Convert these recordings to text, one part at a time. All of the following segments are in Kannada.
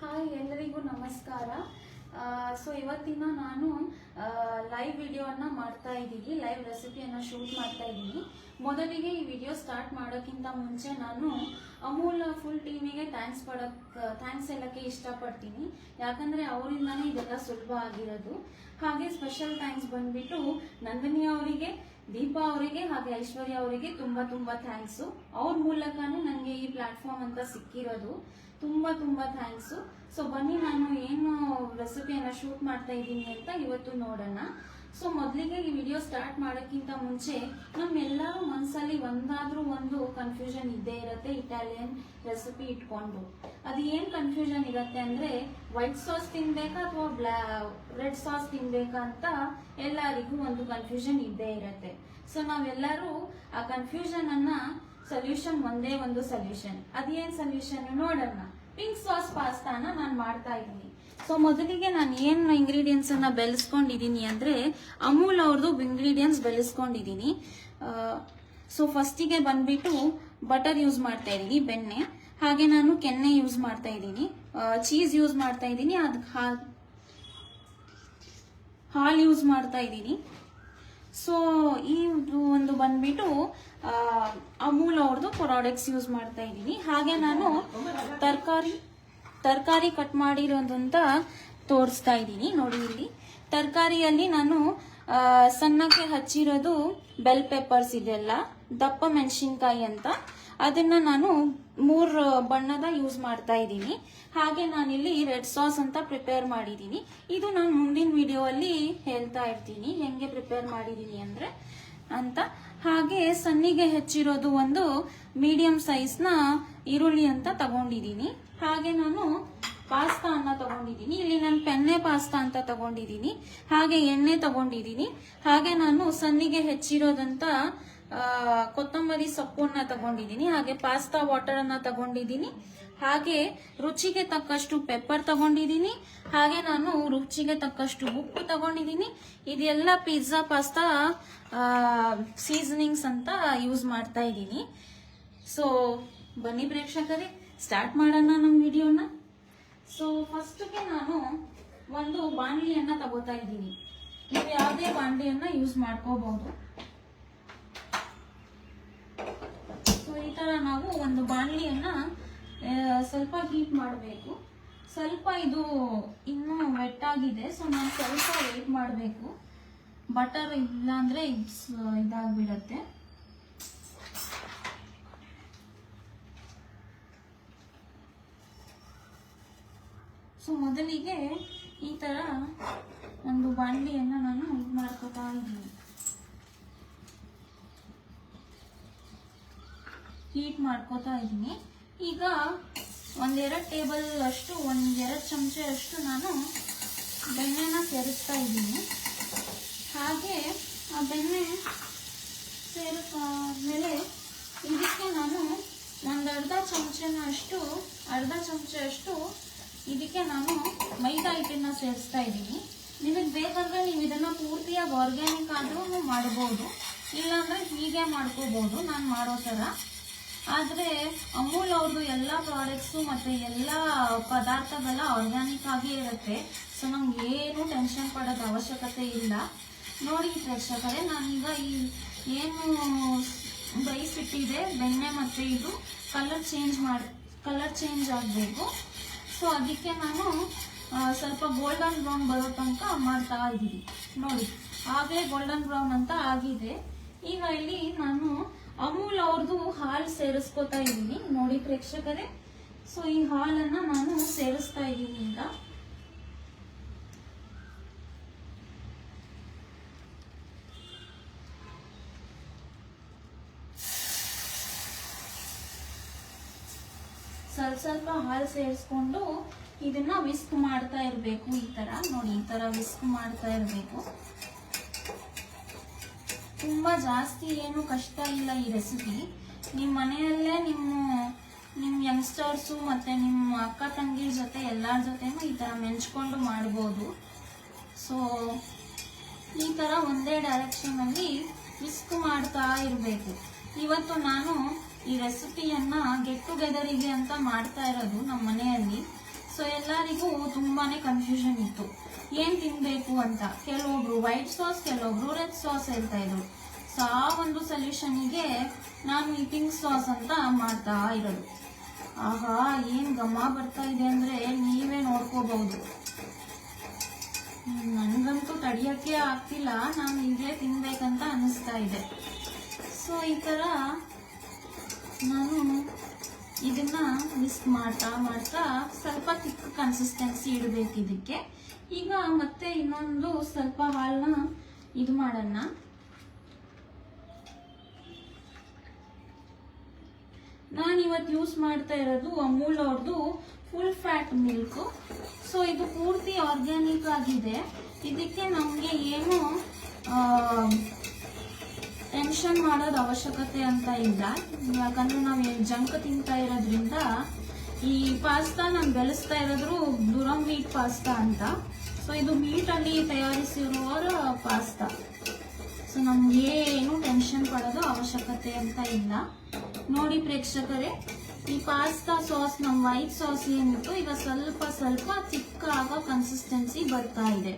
ಹಾಯ್, ಎಲ್ಲರಿಗೂ ನಮಸ್ಕಾರ. ಸೊ ಇವತ್ತಿನ ನಾನು ಲೈವ್ ವಿಡಿಯೋನ ಮಾಡ್ತಾ ಇದ್ದೀನಿ, ಲೈವ್ ರೆಸಿಪಿಯನ್ನು ಶೂಟ್ ಮಾಡ್ತಾ ಇದ್ದೀನಿ. ಮೊದಲಿಗೆ ಈ ವಿಡಿಯೋ ಸ್ಟಾರ್ಟ್ ಮಾಡೋಕ್ಕಿಂತ ಮುಂಚೆ ನಾನು ಅಮೂಲ್ ಫುಲ್ ಟೀಮಿಗೆ ಥ್ಯಾಂಕ್ಸ್ ಹೇಳಕ್ಕೆ ಇಷ್ಟಪಡ್ತೀನಿ. ಯಾಕಂದರೆ ಅವರಿಂದಾನೇ ಇದೆಲ್ಲ ಸುಲಭ ಆಗಿರೋದು. ಹಾಗೆ ಸ್ಪೆಷಲ್ ಥ್ಯಾಂಕ್ಸ್ ಬಂದ್ಬಿಟ್ಟು ನಂದಿನಿ ಅವರಿಗೆ, ದೀಪಾ ಅವರಿಗೆ ಹಾಗೆ ಐಶ್ವರ್ಯ ಅವರಿಗೆ ತುಂಬ ತುಂಬ ಥ್ಯಾಂಕ್ಸು. ಅವ್ರ ಮೂಲಕನೇ ನನಗೆ ಈ ಪ್ಲಾಟ್ಫಾರ್ಮ್ ಅಂತ ಸಿಕ್ಕಿರೋದು. ತುಂಬ ತುಂಬ ಥ್ಯಾಂಕ್ಸು. ಸೊ ಬನ್ನಿ, ನಾನು ಏನು ರೆಸಿಪಿಯನ್ನು ಶೂಟ್ ಮಾಡ್ತಾ ಇದ್ದೀನಿ ಅಂತ ಇವತ್ತು ನೋಡೋಣ. ಸೊ ಮೊದಲಿಗೆ ಈ ವಿಡಿಯೋ ಸ್ಟಾರ್ಟ್ ಮಾಡೋಕ್ಕಿಂತ ಮುಂಚೆ ನಮ್ಮೆಲ್ಲರ ಮನಸ್ಸಲ್ಲಿ ಒಂದಾದ್ರೂ ಒಂದು ಕನ್ಫ್ಯೂಷನ್ ಇದ್ದೇ ಇರುತ್ತೆ ಇಟಾಲಿಯನ್ ರೆಸಿಪಿ ಇಟ್ಕೊಂಡು. ಅದು ಏನು ಕನ್ಫ್ಯೂಷನ್ ಇರುತ್ತೆ ಅಂದರೆ, ವೈಟ್ ಸಾಸ್ ತಿನ್ಬೇಕಾ ಅಥವಾ ರೆಡ್ ಸಾಸ್ ತಿನ್ಬೇಕಾ ಅಂತ ಎಲ್ಲರಿಗೂ ಒಂದು ಕನ್ಫ್ಯೂಷನ್ ಇದ್ದೇ ಇರುತ್ತೆ. ಸೊ ನಾವೆಲ್ಲರೂ ಆ ಕನ್ಫ್ಯೂಷನ್ ಅನ್ನ ಸೊಲ್ಯೂಷನ್ ಒಂದೇ ಒಂದು ಸೊಲ್ಯೂಷನ್. ಅದೇನ್ ಸೊಲ್ಯೂಷನ್ ನೋಡೋಣ. ಪಿಂಕ್ ಸಾಸ್ ಪಾಸ್ತಾನ ನಾನು ಮಾಡ್ತಾ ಇದ್ದೀನಿ. ಸೊ ಮೊದಲಿಗೆ ನಾನು ಏನು ಇಂಗ್ರೀಡಿಯೆಂಟ್ಸ್ ಅನ್ನ ಬೆಳೆಸ್ಕೊಂಡಿದ್ದೀನಿ ಅಂದ್ರೆ, ಅಮೂಲ್ ಅವ್ರದ್ದು ಇಂಗ್ರೀಡಿಯೆಂಟ್ಸ್ ಬೆಳೆಸ್ಕೊಂಡಿದ್ದೀನಿ. ಸೊ ಫಸ್ಟಿಗೆ ಬಂದ್ಬಿಟ್ಟು ಬಟರ್ ಯೂಸ್ ಮಾಡ್ತಾ ಇದ್ದೀನಿ, ಬೆಣ್ಣೆ. ಹಾಗೆ ನಾನು ಕೆನ್ನೆ ಯೂಸ್ ಮಾಡ್ತಾ ಇದ್ದೀನಿ, ಚೀಸ್ ಯೂಸ್ ಮಾಡ್ತಾ ಇದ್ದೀನಿ, ಅದು ಹಾಲು ಯೂಸ್ ಮಾಡ್ತಾ ಇದ್ದೀನಿ. ಸೊ ಈ ಒಂದು ಬಂದ್ಬಿಟ್ಟು ಅಮೂಲ್ ಅವ್ರದ್ದು ಪ್ರಾಡಕ್ಟ್ಸ್ ಯೂಸ್ ಮಾಡ್ತಾ ಇದ್ದೀನಿ. ಹಾಗೆ ನಾನು ತರಕಾರಿ ಕಟ್ ಮಾಡಿರೋದಂತ ತೋರಿಸ್ತಾ ಇದ್ದೀನಿ. ನೋಡಿ, ಇಲ್ಲಿ ತರಕಾರಿಯಲ್ಲಿ ನಾನು ಸಣ್ಣಕ್ಕೆ ಹಚ್ಚಿರೋದು ಬೆಲ್ ಪೆಪ್ಪರ್ಸ್ ಇದೆಲ್ಲ, ದಪ್ಪ ಮೆಣಸಿನ್ಕಾಯಿ ಅಂತ, ಅದನ್ನ ನಾನು 3 ಬಣ್ಣದ ಯೂಸ್ ಮಾಡ್ತಾ ಇದ್ದೀನಿ. ಹಾಗೆ ನಾನಿಲ್ಲಿ ರೆಡ್ ಸಾಸ್ ಅಂತ ಪ್ರಿಪೇರ್ ಮಾಡಿದ್ದೀನಿ. ಇದು ನಾನು ಮುಂದಿನ ವಿಡಿಯೋ ಅಲ್ಲಿ ಹೇಳ್ತಾ ಇರ್ತೀನಿ ಹೆಂಗೆ ಪ್ರಿಪೇರ್ ಮಾಡಿದ್ದೀನಿ ಅಂದ್ರೆ ಅಂತ. ಹಾಗೆ ಸಣ್ಣಿಗೆ ಹೆಚ್ಚಿರೋದು ಒಂದು ಮೀಡಿಯಂ ಸೈಜ್ನ ಈರುಳ್ಳಿ ಅಂತ ತಗೊಂಡಿದ್ದೀನಿ. ಹಾಗೆ ನಾನು ಪಾಸ್ತಾ ಅನ್ನ ತಗೊಂಡಿದ್ದೀನಿ. ಇಲ್ಲಿ ನಾನು ಪೆನ್ನೆ ಪಾಸ್ತಾ ಅಂತ ತಗೊಂಡಿದ್ದೀನಿ. ಹಾಗೆ ಎಣ್ಣೆ ತಗೊಂಡಿದ್ದೀನಿ. ಹಾಗೆ ನಾನು ಸಣ್ಣಿಗೆ ಹೆಚ್ಚಿರೋದಂತ ಕೊತ್ತಂಬರಿ ಸೊಪ್ಪನ್ನ ತಗೊಂಡಿದ್ದೀನಿ. ಹಾಗೆ ಪಾಸ್ತಾ ವಾಟರ್ ಅನ್ನ ತಗೊಂಡಿದ್ದೀನಿ. ಹಾಗೆ ರುಚಿಗೆ ತಕ್ಕಷ್ಟು ಪೆಪ್ಪರ್ ತಗೊಂಡಿದ್ದೀನಿ. ಹಾಗೆ ನಾನು ರುಚಿಗೆ ತಕ್ಕಷ್ಟು ಉಪ್ಪು ತಗೊಂಡಿದ್ದೀನಿ. ಇದೆಲ್ಲ ಪಿಜ್ಜಾ ಪಾಸ್ತಾ ಸೀಸನಿಂಗ್ಸ್ ಅಂತ ಯೂಸ್ ಮಾಡ್ತಾ ಇದ್ದೀನಿ. ಸೊ ಬನ್ನಿ ಪ್ರೇಕ್ಷಕರೇ, ಸ್ಟಾರ್ಟ್ ಮಾಡೋಣ ನಮ್ಮ ವಿಡಿಯೋನ. ಸೊ ಫಸ್ಟ್ಗೆ ನಾನು ಒಂದು ಬಾಣಲಿಯನ್ನ ತಗೋತಾ ಇದ್ದೀನಿ. ನೀವು ಯಾವುದೇ ಬಾಣಲಿಯನ್ನ ಯೂಸ್ ಮಾಡ್ಕೋಬಹುದು. ಸೊ ಈ ತರ ನಾವು ಒಂದು ಬಾಣಲಿಯನ್ನ ಸ್ವಲ್ಪ ಹೀಟ್ ಮಾಡಬೇಕು. ಸ್ವಲ್ಪ ಇದು ಇನ್ನೂ ವೆಟ್ ಆಗಿದೆ, ಸೊ ನಾನು ಸ್ವಲ್ಪ ವೇಟ್ ಮಾಡಬೇಕು. ಬಟರ್ ಇಲ್ಲ ಅಂದ್ರೆ ಇದಾಗ್ಬಿಡತ್ತೆ. ಸೊ ಮೊದಲಿಗೆ ಈ ತರ ಒಂದು ಬಾಣಲಿಯನ್ನ ನಾನು ಇದು ಮಾಡ್ಕೊತಾ ಇದ್ದೀನಿ, ಹೀಟ್ ಮಾಡ್ಕೋತಾ ಇದ್ದೀನಿ. ಈಗ 1-2 ಟೇಬಲ್ ಅಷ್ಟು, 1-2 ಚಮಚೆ ಅಷ್ಟು ನಾನು ಬೆಣ್ಣೆನ ಸೇರಿಸ್ತಾ ಇದ್ದೀನಿ. ಹಾಗೆ ಆ ಬೆಣ್ಣೆ ಸೇರಿಸಾದ್ಮೇಲೆ ಇದಕ್ಕೆ ನಾನು ಅರ್ಧ ಚಮಚೆ ಅಷ್ಟು ಇದಕ್ಕೆ ನಾನು ಮೈದಾ ಹಿಟ್ಟನ್ನ ಸೇರಿಸ್ತಾ ಇದ್ದೀನಿ. ನಿಮಗೆ ಬೇಕಾದ್ರೆ ನೀವು ಇದನ್ನ ಪೂರ್ತಿಯಾಗಿ ಆರ್ಗ್ಯಾನಿಕ್ ಆದ್ರೂ ಮಾಡಬಹುದು, ಇಲ್ಲಾಂದ್ರೆ ಹೀಗೆ ಮಾಡ್ಕೋಬಹುದು ನಾನು ಮಾಡೋ ತರ. ಆದ್ರೆ ಅಮೂಲ್ ಅವ್ರದ್ದು ಎಲ್ಲ ಪ್ರಾಡಕ್ಟ್ಸು ಮತ್ತೆ ಎಲ್ಲ ಪದಾರ್ಥಗಳ ಆರ್ಗ್ಯಾನಿಕ್ ಆಗಿ ಇರುತ್ತೆ. ಸೊ ನಮ್ಗೆ ಏನು ಟೆನ್ಷನ್ ಪಡೋದು ಅವಶ್ಯಕತೆ ಇಲ್ಲ. ನೋಡಿ ಪ್ರೇಕ್ಷಕರೇ, ನಾನೀಗ ಈ ಏನು ಬೇಯಿಸಿಟ್ಟಿದೆ ಬೆಣ್ಣೆ ಮತ್ತೆ ಇದು ಕಲರ್ ಚೇಂಜ್ ಆಗಬೇಕು. ಸೊ ಅದಕ್ಕೆ ನಾನು ಸ್ವಲ್ಪ ಗೋಲ್ಡನ್ ಬ್ರೌನ್ ಬರೋ ತನಕ ಮಾಡ್ತಾ ಇದ್ದೀನಿ. ನೋಡಿ, ಆಗಲೇ ಗೋಲ್ಡನ್ ಬ್ರೌನ್ ಅಂತ ಆಗಿದೆ. ಈಗ ಇಲ್ಲಿ ನಾನು ಅಮೂಲ್ ಅವ್ರದ್ದು ಹಾಲು ಸೇರಿಸ್ಕೋತಾ ಇದ್ದೀನಿ. ನೋಡಿ ಪ್ರೇಕ್ಷಕರೇ, ಸೊ ಈ ಹಾಲನ್ನ ನಾನು ಸೇರಿಸ್ತಾ ಇದ್ದೀನಿ. ಈಗ ಸ್ವಲ್ಪ ಹಾಲು ಸೇರಿಸ್ಕೊಂಡು ಇದನ್ನ ವಿಸ್ಕ್ ಮಾಡ್ತಾ ಇರಬೇಕು. ಈ ತರ ನೋಡಿ, ಈ ತರ ವಿಸ್ಕ್ ಮಾಡ್ತಾ ಇರಬೇಕು. ತುಂಬಾ ಜಾಸ್ತಿ ಏನು ಕಷ್ಟ ಇಲ್ಲ ಈ ರೆಸಿಪಿ. ನಿಮ್ಮ ಮನೆಯಲ್ಲೇ ನಿಮ್ಮ ಯಂಗ್ಸ್ಟರ್ಸು ಮತ್ತೆ ನಿಮ್ಮ ಅಕ್ಕ ತಂಗಿರ ಜೊತೆ ಎಲ್ಲರ ಜೊತೆನೂ ಈ ತರ ಮೆಂಚ್ಕೊಂಡು ಮಾಡ್ಬೋದು. ಸೊ ಈ ತರ ಒಂದೇ ಡೈರೆಕ್ಷನ್ ಅಲ್ಲಿ ವಿಸ್ಕ್ ಮಾಡ್ತಾ ಇರಬೇಕು. ಇವತ್ತು ನಾನು ಈ ರೆಸಿಪಿಯನ್ನ ಗೆಟ್ ಟುಗೆದರಿಗೆ ಅಂತ ಮಾಡ್ತಾ ಇರೋದು ನಮ್ಮ ಮನೆಯಲ್ಲಿ. ಸೊ ಎಲ್ಲ ಎಲ್ಲರಿಗೂ ತುಂಬಾನೇ ಕನ್ಫ್ಯೂಷನ್ ಇತ್ತು ಏನ್ ತಿನ್ಬೇಕು ಅಂತ. ಕೆಲವೊಬ್ರು ವೈಟ್ ಸಾಸ್, ಕೆಲವೊಬ್ರು ರೆಡ್ ಸಾಸ್ ಹೇಳ್ತಾ ಇದ್ರು. ಸೊ ಆ ಒಂದು ಸೊಲ್ಯೂಷನ್ಗೆ ನಾನು ಈ ಪಿಂಕ್ ಸಾಸ್ ಅಂತ ಮಾಡ್ತಾ ಇರೋದು. ಆಹಾ, ಏನ್ ಘಮ ಬರ್ತಾ ಇದೆ ಅಂದ್ರೆ ನೀವೇ ನೋಡ್ಕೋಬಹುದು. ನನ್ಗಂತೂ ತಡಿಯಕ್ಕೆ ಆಗ್ತಿಲ್ಲ, ನಾನು ಈಗಲೇ ತಿನ್ಬೇಕಂತ ಅನಿಸ್ತಾ ಇದೆ. ಸೊ ಈ ತರ ನಾನು ಇದನ್ನ ಮಿಕ್ಸ್ ಮಾಡ್ತಾ ಮಾಡ್ತಾ ಸ್ವಲ್ಪ ತಿಕ್ಕ ಕನ್ಸಿಸ್ಟೆನ್ಸಿ ಇಡಬೇಕು ಇದಕ್ಕೆ. ಈಗ ಮತ್ತೆ ಇನ್ನೊಂದು ಸ್ವಲ್ಪ ಹಾಲನ್ನ ಇದು ಮಾಡೋಣ. ನಾನು ಇವತ್ತು ಯೂಸ್ ಮಾಡ್ತಾ ಇರೋದು ಅಮೂಲ್ ಅವ್ರದ್ದು ಫುಲ್ ಫ್ಯಾಟ್ ಮಿಲ್ಕ್. ಸೊ ಇದು ಪೂರ್ತಿ ಆರ್ಗ್ಯಾನಿಕ್ ಆಗಿದೆ. ಇದಕ್ಕೆ ನಮಗೆ ಏನು ಟೆನ್ಷನ್ ಮಾಡೋದು ಅವಶ್ಯಕತೆ ಅಂತ ಇಲ್ಲ. ಯಾಕಂದ್ರೆ ನಾವು ಜಂಕ್ ತಿಂತಾ ಇರೋದ್ರಿಂದ ಈ ಪಾಸ್ತಾ ನಾನು ಬೆಳೆಸ್ತಾ ಇರೋದು ದುರಮ್ ಮೀಟ್ ಪಾಸ್ತಾ ಅಂತ. ಸೊ ಇದು ಮೀಟ್ ಅಲ್ಲಿ ತಯಾರಿಸಿರುವ ಪಾಸ್ತಾ. ಸೊ ನಮ್ಗೆ ಏನು ಟೆನ್ಷನ್ ಪಡೋದು ಅವಶ್ಯಕತೆ ಅಂತ ಇಲ್ಲ. ನೋಡಿ ಪ್ರೇಕ್ಷಕರೇ, ಈ ಪಾಸ್ತಾ ಸಾಸ್, ನಮ್ಮ ವೈಟ್ ಸಾಸ್ ಏನಿತ್ತು ಈಗ ಸ್ವಲ್ಪ ಸ್ವಲ್ಪ ಚಿಕ್ಕಾಗ ಕನ್ಸಿಸ್ಟೆನ್ಸಿ ಬರ್ತಾ ಇದೆ.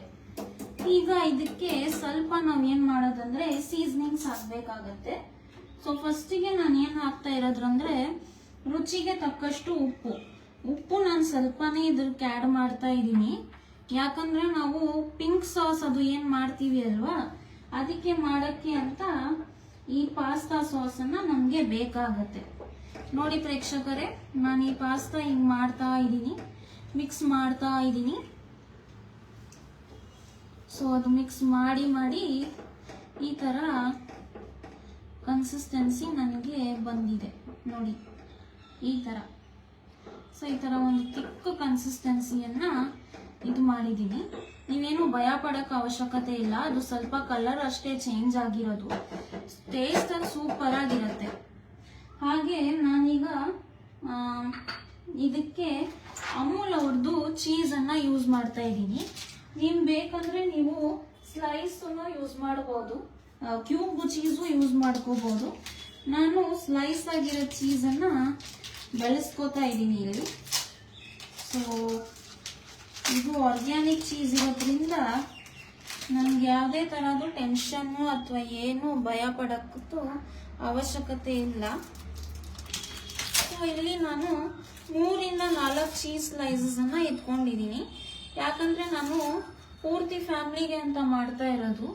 ಈಗ ಇದಕ್ಕೆ ಸ್ವಲ್ಪ ನಾವ್ ಏನ್ ಮಾಡೋದಂದ್ರೆ ಸೀಸನಿಂಗ್ಸ್ ಹಾಕ್ಬೇಕಾಗತ್ತೆ. ಸೊ ಫಸ್ಟಿಗೆ ನಾನು ಏನ್ ಹಾಕ್ತಾ ಇರೋದ್ರಂದ್ರೆ ರುಚಿಗೆ ತಕ್ಕಷ್ಟು ಉಪ್ಪು ನಾನು ಸ್ವಲ್ಪನೇ ಇದಕ್ಕೆ ಆ್ಯಡ್ ಮಾಡ್ತಾ ಇದ್ದೀನಿ. ಯಾಕಂದ್ರೆ ನಾವು ಪಿಂಕ್ ಸಾಸ್ ಅದು ಏನ್ ಮಾಡ್ತೀವಿ ಅಲ್ವಾ, ಅದಕ್ಕೆ ಮಾಡಕ್ಕೆ ಅಂತ ಈ ಪಾಸ್ತಾ ಸಾಸ್ ಅನ್ನ ನಮ್ಗೆ ಬೇಕಾಗತ್ತೆ. ನೋಡಿ ಪ್ರೇಕ್ಷಕರೇ, ನಾನು ಈ ಪಾಸ್ತಾ ಹಿಂಗ್ ಮಾಡ್ತಾ ಇದ್ದೀನಿ, ಮಿಕ್ಸ್ ಮಾಡ್ತಾ ಇದ್ದೀನಿ. ಸೊ ಅದು ಮಿಕ್ಸ್ ಮಾಡಿ ಮಾಡಿ ಈ ತರ ಕನ್ಸಿಸ್ಟೆನ್ಸಿ ನನಗೆ ಬಂದಿದೆ ನೋಡಿ, ಈ ತರ. ಸೊ ಈ ತರ ಒಂದು ತಿಕ್ಕ ಕನ್ಸಿಸ್ಟೆನ್ಸಿಯನ್ನ ಇದು ಮಾಡಿದ್ದೀನಿ. ನೀವೇನು ಭಯ ಪಡೋಕೆ ಅವಶ್ಯಕತೆ ಇಲ್ಲ, ಅದು ಸ್ವಲ್ಪ ಕಲರ್ ಅಷ್ಟೇ ಚೇಂಜ್ ಆಗಿರೋದು. ಟೇಸ್ಟ್ ಅದು ಸೂಪರ್ ಆಗಿರುತ್ತೆ. ಹಾಗೆ ನಾನೀಗ ಇದಕ್ಕೆ ಅಮೂಲ್ ಅವ್ರದ್ದು ಚೀಸ್ ಅನ್ನ ಯೂಸ್ ಮಾಡ್ತಾ ಇದ್ದೀನಿ. ನೀವು ಬೇಕಂದ್ರೆ ನೀವು ಸ್ಲೈಸ್ ಯೂಸ್ ಮಾಡಬಹುದು, ಕ್ಯೂಬ್ ಚೀಸು ಯೂಸ್ ಮಾಡ್ಕೋಬಹುದು. ನಾನು ಸ್ಲೈಸ್ ಆಗಿರೋ ಚೀಸ್ ಅನ್ನ ಬೆಳೆಸ್ಕೋತಾ ಇದ್ದೀನಿ ಇಲ್ಲಿ. ಸೊ ಇದು ಆರ್ಗ್ಯಾನಿಕ್ ಚೀಸ್ ಇರೋದ್ರಿಂದ ನನ್ಗೆ ಯಾವುದೇ ತರಹದ ಟೆನ್ಷನ್ನು ಅಥವಾ ಏನು ಭಯ ಪಡಕ್ಕೂ ಅವಶ್ಯಕತೆ ಇಲ್ಲ. ಸೊ ಇಲ್ಲಿ ನಾನು 3 ಇಂದ 4 ಚೀಸ್ ಸ್ಲೈಸಸ್ ಅನ್ನ ಎತ್ಕೊಂಡಿದ್ದೀನಿ. ಯಾಕಂದ್ರೆ ನಾನು ಪೂರ್ತಿ ಫ್ಯಾಮಿಲಿಗೆ ಅಂತ ಮಾಡ್ತಾ ಇರೋದು.